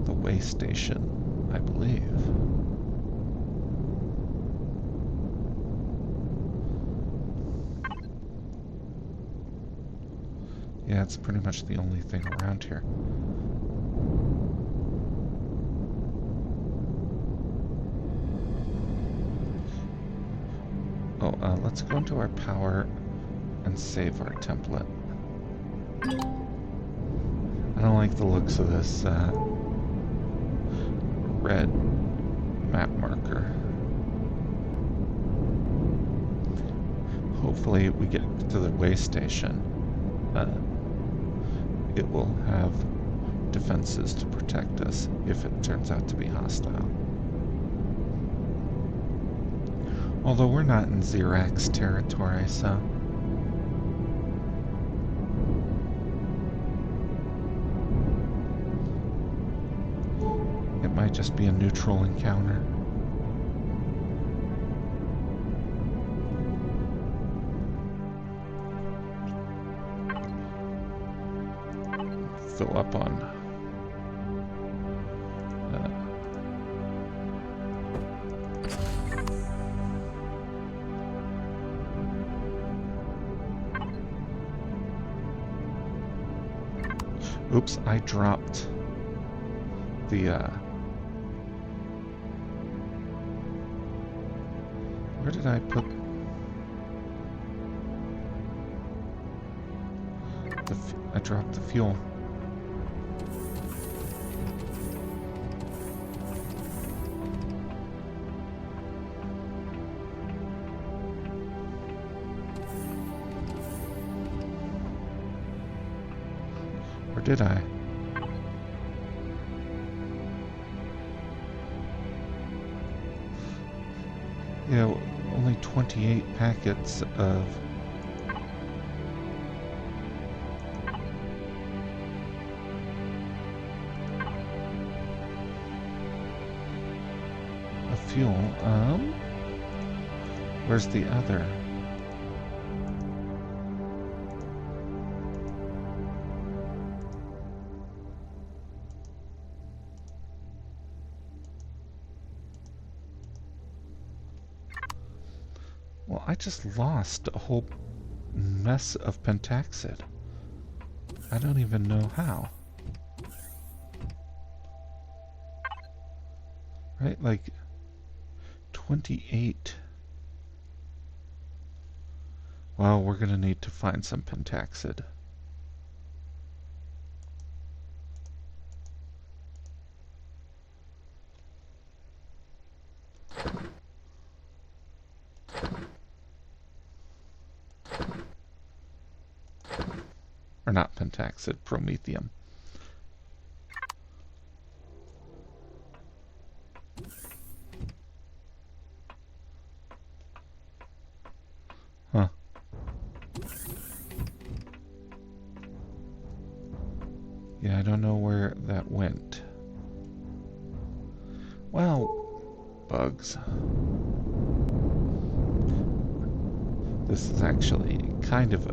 The way station, I believe. Yeah, it's pretty much the only thing around here. Oh, let's go into our power and save our template. I don't like the looks of this red map marker. Hopefully we get to the way station. It will have defenses to protect us if it turns out to be hostile. Although we're not in Xerax territory, so... it might just be a neutral encounter. Fill up on oops, I dropped the where did I put I dropped the fuel. Or did I? Yeah, only 28 packets of fuel. Where's the other? Well, I just lost a whole mess of pentaxid. I don't even know how. Right, like 28. Well, we're gonna need to find some pentaxid. Or not pentaxid, promethium. Huh. Yeah, I don't know where that went. Well, bugs. This is actually kind of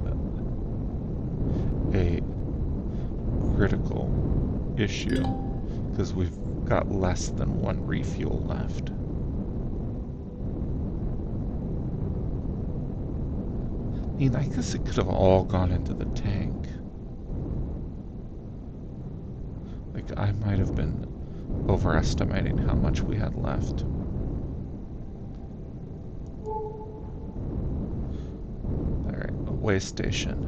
a critical issue because we've got less than one refuel left. I mean, I guess it could have all gone into the tank. Like, I might have been overestimating how much we had left. Alright, a way station.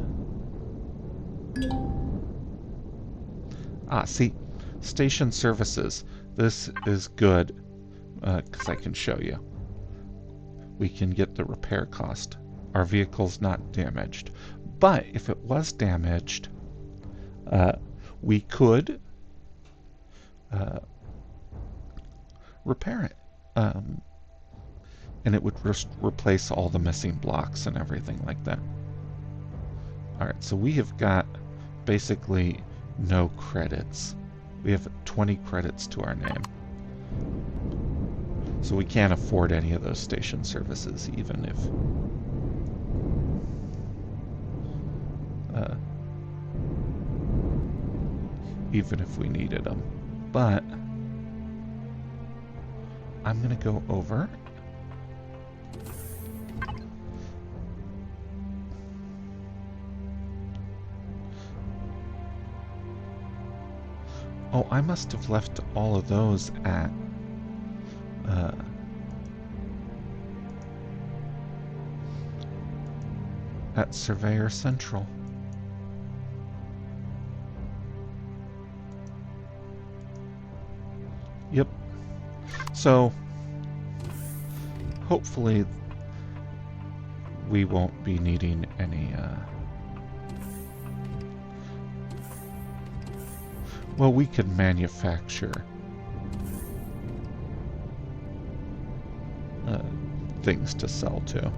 Ah, see, station services. This is good, because I can show you. We can get the repair cost. Our vehicle's not damaged. But if it was damaged, we could repair it. And it would replace all the missing blocks and everything like that. Alright, so we have got basically no credits. We have 20 credits to our name. So we can't afford any of those station services, even if we needed them. But I'm gonna go over. Oh, I must have left all of those at Surveyor Central. Yep. So, hopefully we won't be needing any, well, we could manufacture things to sell to.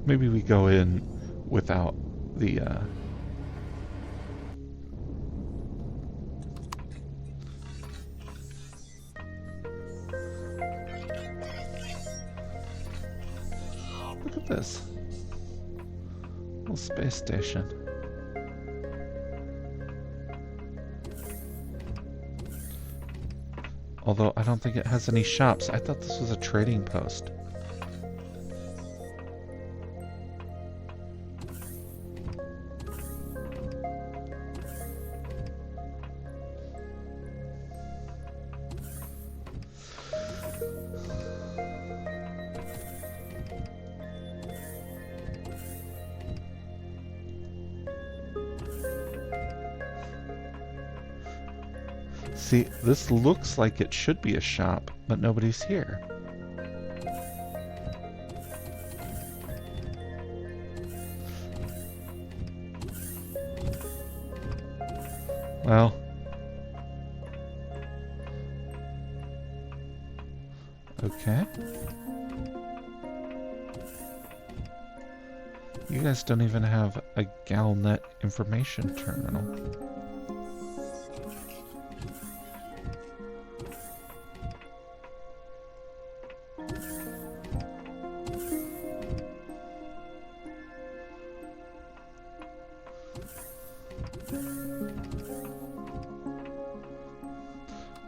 Maybe we go in without the look at this little space station. Although I don't think it has any shops. I thought this was a trading post. See, this looks like it should be a shop, but nobody's here. Well, okay. You guys don't even have a Galnet information terminal.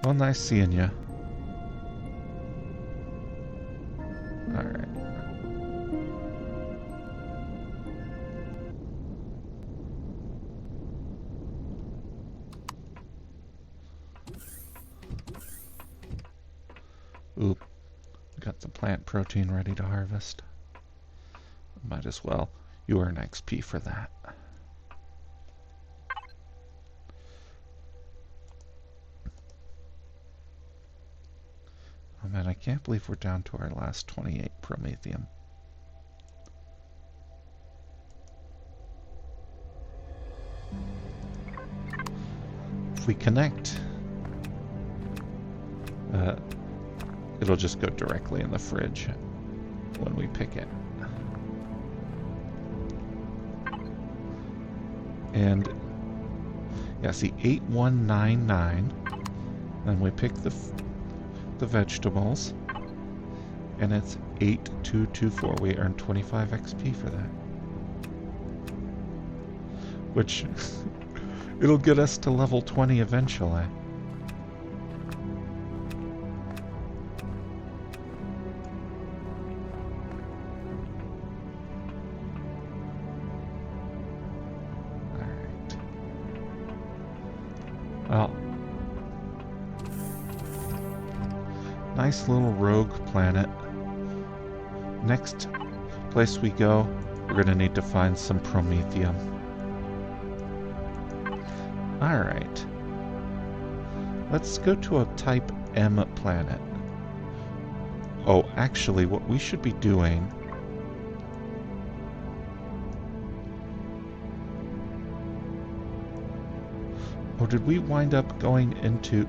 Well, nice seeing you. Alright. Oop. Got the plant protein ready to harvest. Might as well. You earn XP for that. Oh man, I can't believe we're down to our last 28 promethium. If we connect, it'll just go directly in the fridge when we pick it. And yeah, see, 8199. Then we pick the vegetables, and it's 8224. We earn 25 XP for that. Which, it'll get us to level 20 eventually. Alright. Well, nice little rogue planet. Next place we go, we're going to need to find some promethium. Alright. Let's go to a type M planet. Oh, actually, what we should be doing... Oh, did we wind up going into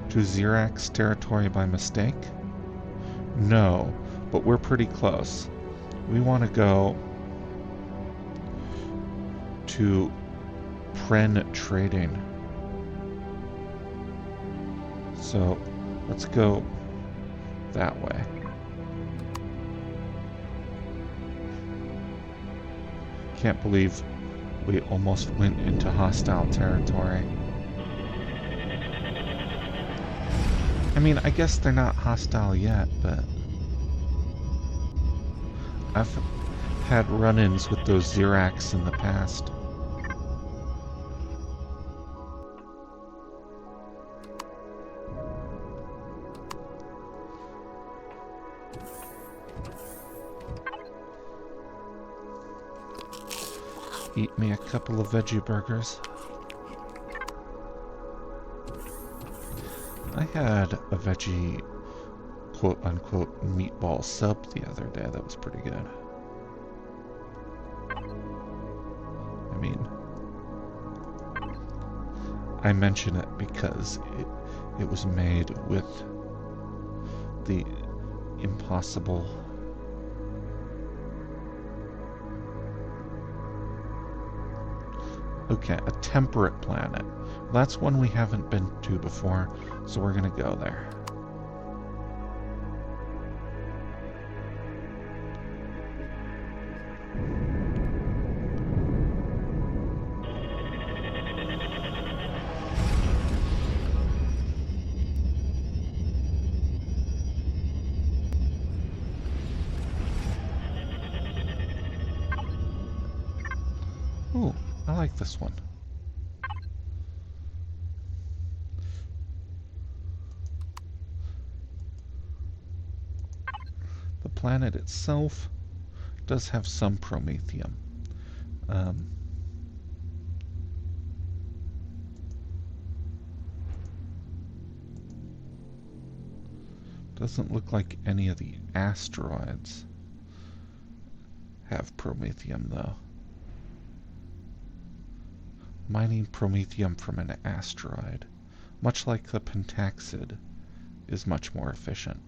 Xerax territory by mistake? No, but we're pretty close. We want to go to Pren Trading. So let's go that way. Can't believe we almost went into hostile territory. I mean, I guess they're not hostile yet, but I've had run-ins with those Xerax in the past. Eat me a couple of veggie burgers. I had a veggie quote-unquote meatball sub the other day that was pretty good. I mean, I mention it because it was made with the impossible okay, a temperate planet. That's one we haven't been to before, so we're gonna go there. Ooh, I like this one. The planet itself does have some promethium. Doesn't look like any of the asteroids have promethium, though. Mining promethium from an asteroid, much like the pentaxid, is much more efficient.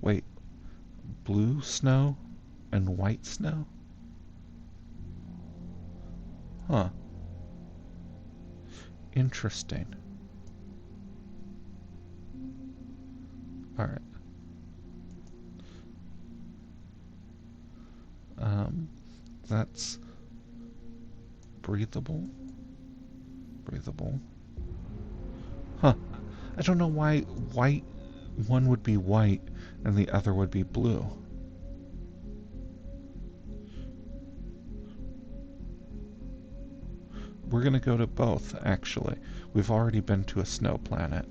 Wait, blue snow and white snow? Huh. Interesting. Alright. That's breathable. Breathable. Huh. I don't know why white one would be white and the other would be blue. We're gonna go to both, actually. We've already been to a snow planet,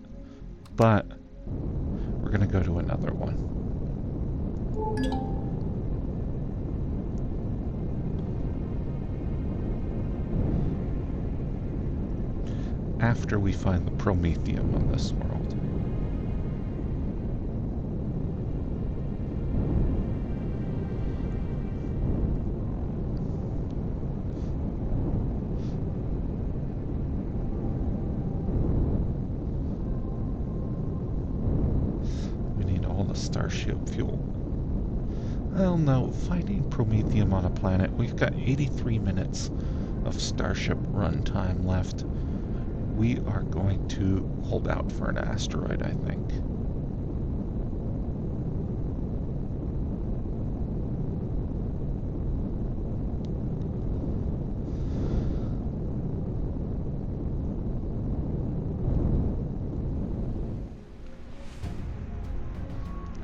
but we're gonna go to another one. After we find the promethium on this world. We need all the starship fuel. Well, no, finding promethium on a planet, we've got 83 minutes of Starship runtime left. We are going to hold out for an asteroid, I think.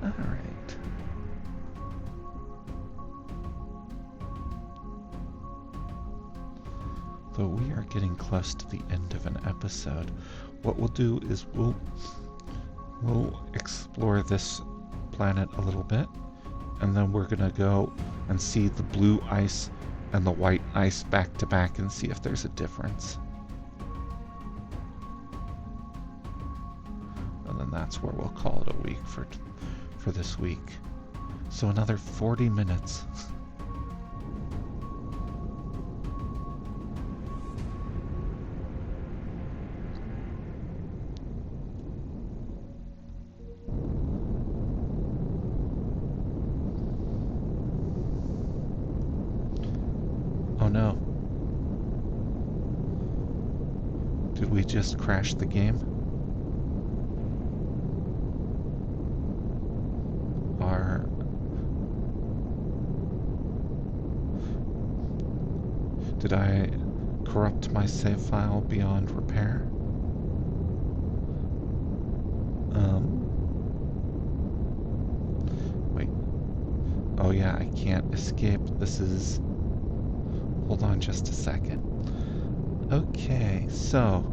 Alright. Though we are getting close to the end of an episode, what we'll do is we'll explore this planet a little bit, and then we're gonna go and see the blue ice and the white ice back to back and see if there's a difference. And then that's where we'll call it a week for this week. So another 40 minutes. Oh no. Did we just crash the game? Or... did I corrupt my save file beyond repair? Wait. Oh yeah, I can't escape. This is... hold on just a second. Okay, so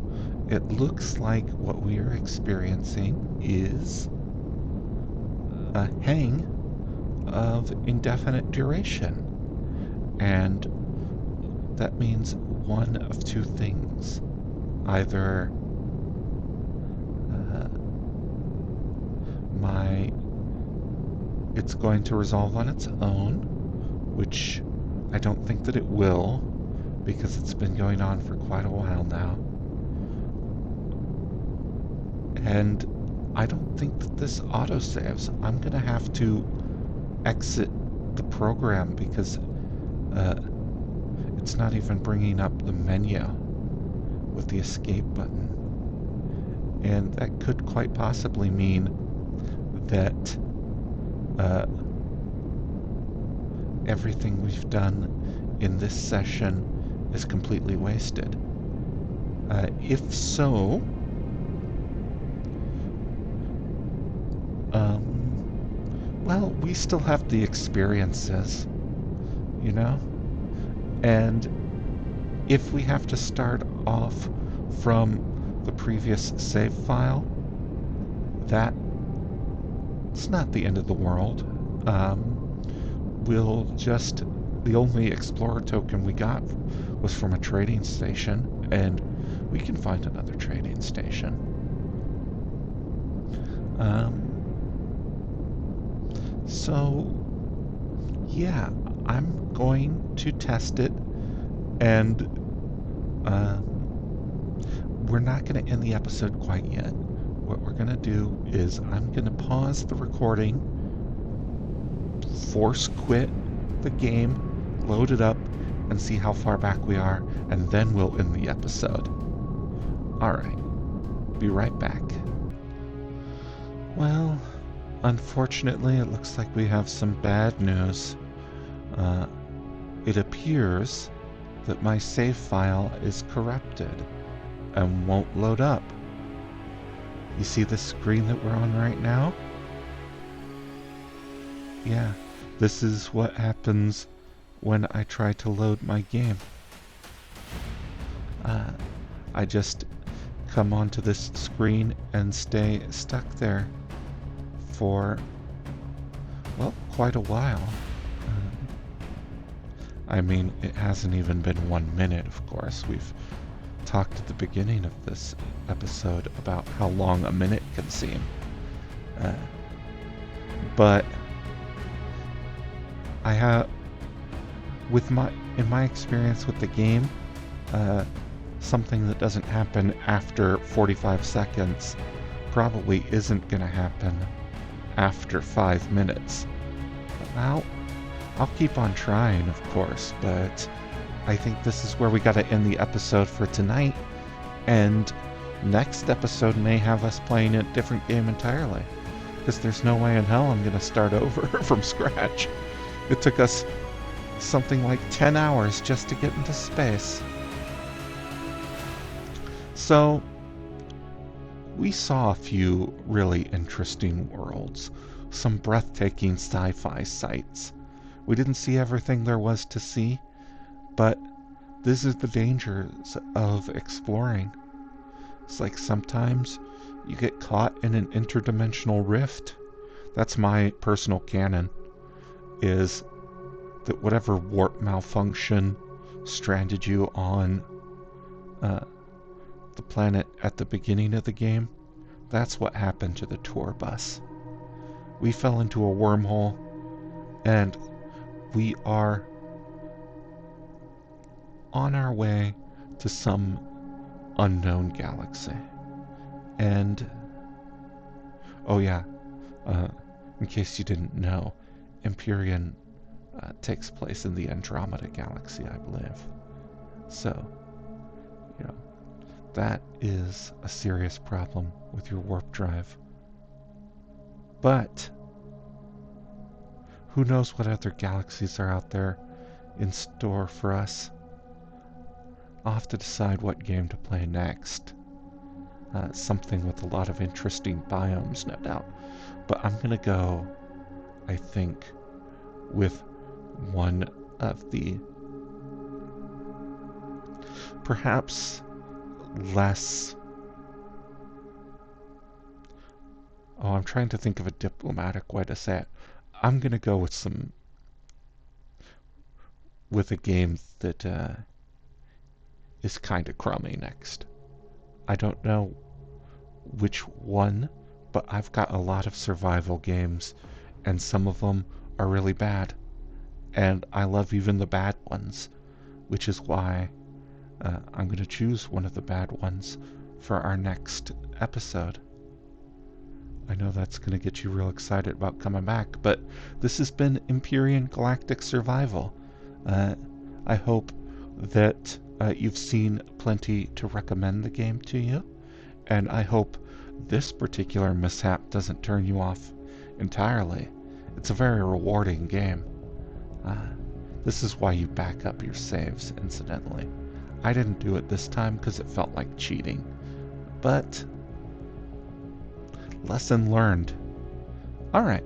it looks like what we are experiencing is a hang of indefinite duration. And that means one of two things. Either it's going to resolve on its own, which I don't think that it will, because it's been going on for quite a while now. And I don't think that this autosaves. I'm going to have to exit the program because it's not even bringing up the menu with the escape button. And that could quite possibly mean that everything we've done in this session is completely wasted. If so, well, we still have the experiences, you know? And if we have to start off from the previous save file, it's not the end of the world. We'll just... the only explorer token we got was from a trading station, and we can find another trading station. So, yeah, I'm going to test it, and we're not going to end the episode quite yet. What we're going to do is I'm going to pause the recording, force quit the game, load it up, and see how far back we are, and then we'll end the episode. Alright, be right back. Well, unfortunately, it looks like we have some bad news. It appears that my save file is corrupted and won't load up. You see the screen that we're on right now? Yeah, this is what happens when I try to load my game. I just come onto this screen and stay stuck there for, well, quite a while. I mean, it hasn't even been 1 minute, of course. We've talked at the beginning of this episode about how long a minute can seem. But I have, in my experience with the game, something that doesn't happen after 45 seconds probably isn't going to happen after 5 minutes. But I'll keep on trying, of course, but I think this is where we got to end the episode for tonight. And next episode may have us playing a different game entirely. Because there's no way in hell I'm going to start over from scratch. It took us something like 10 hours just to get into space. So, we saw a few really interesting worlds. Some breathtaking sci-fi sights. We didn't see everything there was to see, but this is the dangers of exploring. It's like sometimes you get caught in an interdimensional rift. That's my personal canon, is that whatever warp malfunction stranded you on the planet at the beginning of the game, that's what happened to the tour bus. We fell into a wormhole, and we are on our way to some unknown galaxy. And, oh yeah, in case you didn't know, Empyrion takes place in the Andromeda Galaxy, I believe. So, you know, that is a serious problem with your warp drive. But who knows what other galaxies are out there in store for us. I'll have to decide what game to play next. Something with a lot of interesting biomes, no doubt. But I'm gonna go, I think, with one of the perhaps less... Oh, I'm trying to think of a diplomatic way to say it. I'm gonna go with a game that is kind of crummy next. I don't know which one, but I've got a lot of survival games, and some of them are really bad. And I love even the bad ones, which is why I'm going to choose one of the bad ones for our next episode. I know that's going to get you real excited about coming back, but this has been Empyrion Galactic Survival. I hope that you've seen plenty to recommend the game to you, and I hope this particular mishap doesn't turn you off entirely. It's a very rewarding game. This is why you back up your saves, incidentally. I didn't do it this time because it felt like cheating, but lesson learned. Alright,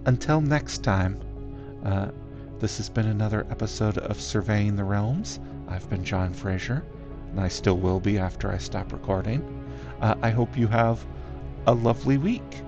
until next time, this has been another episode of Surveying the Realms. I've been John Fraser, and I still will be after I stop recording. I hope you have a lovely week.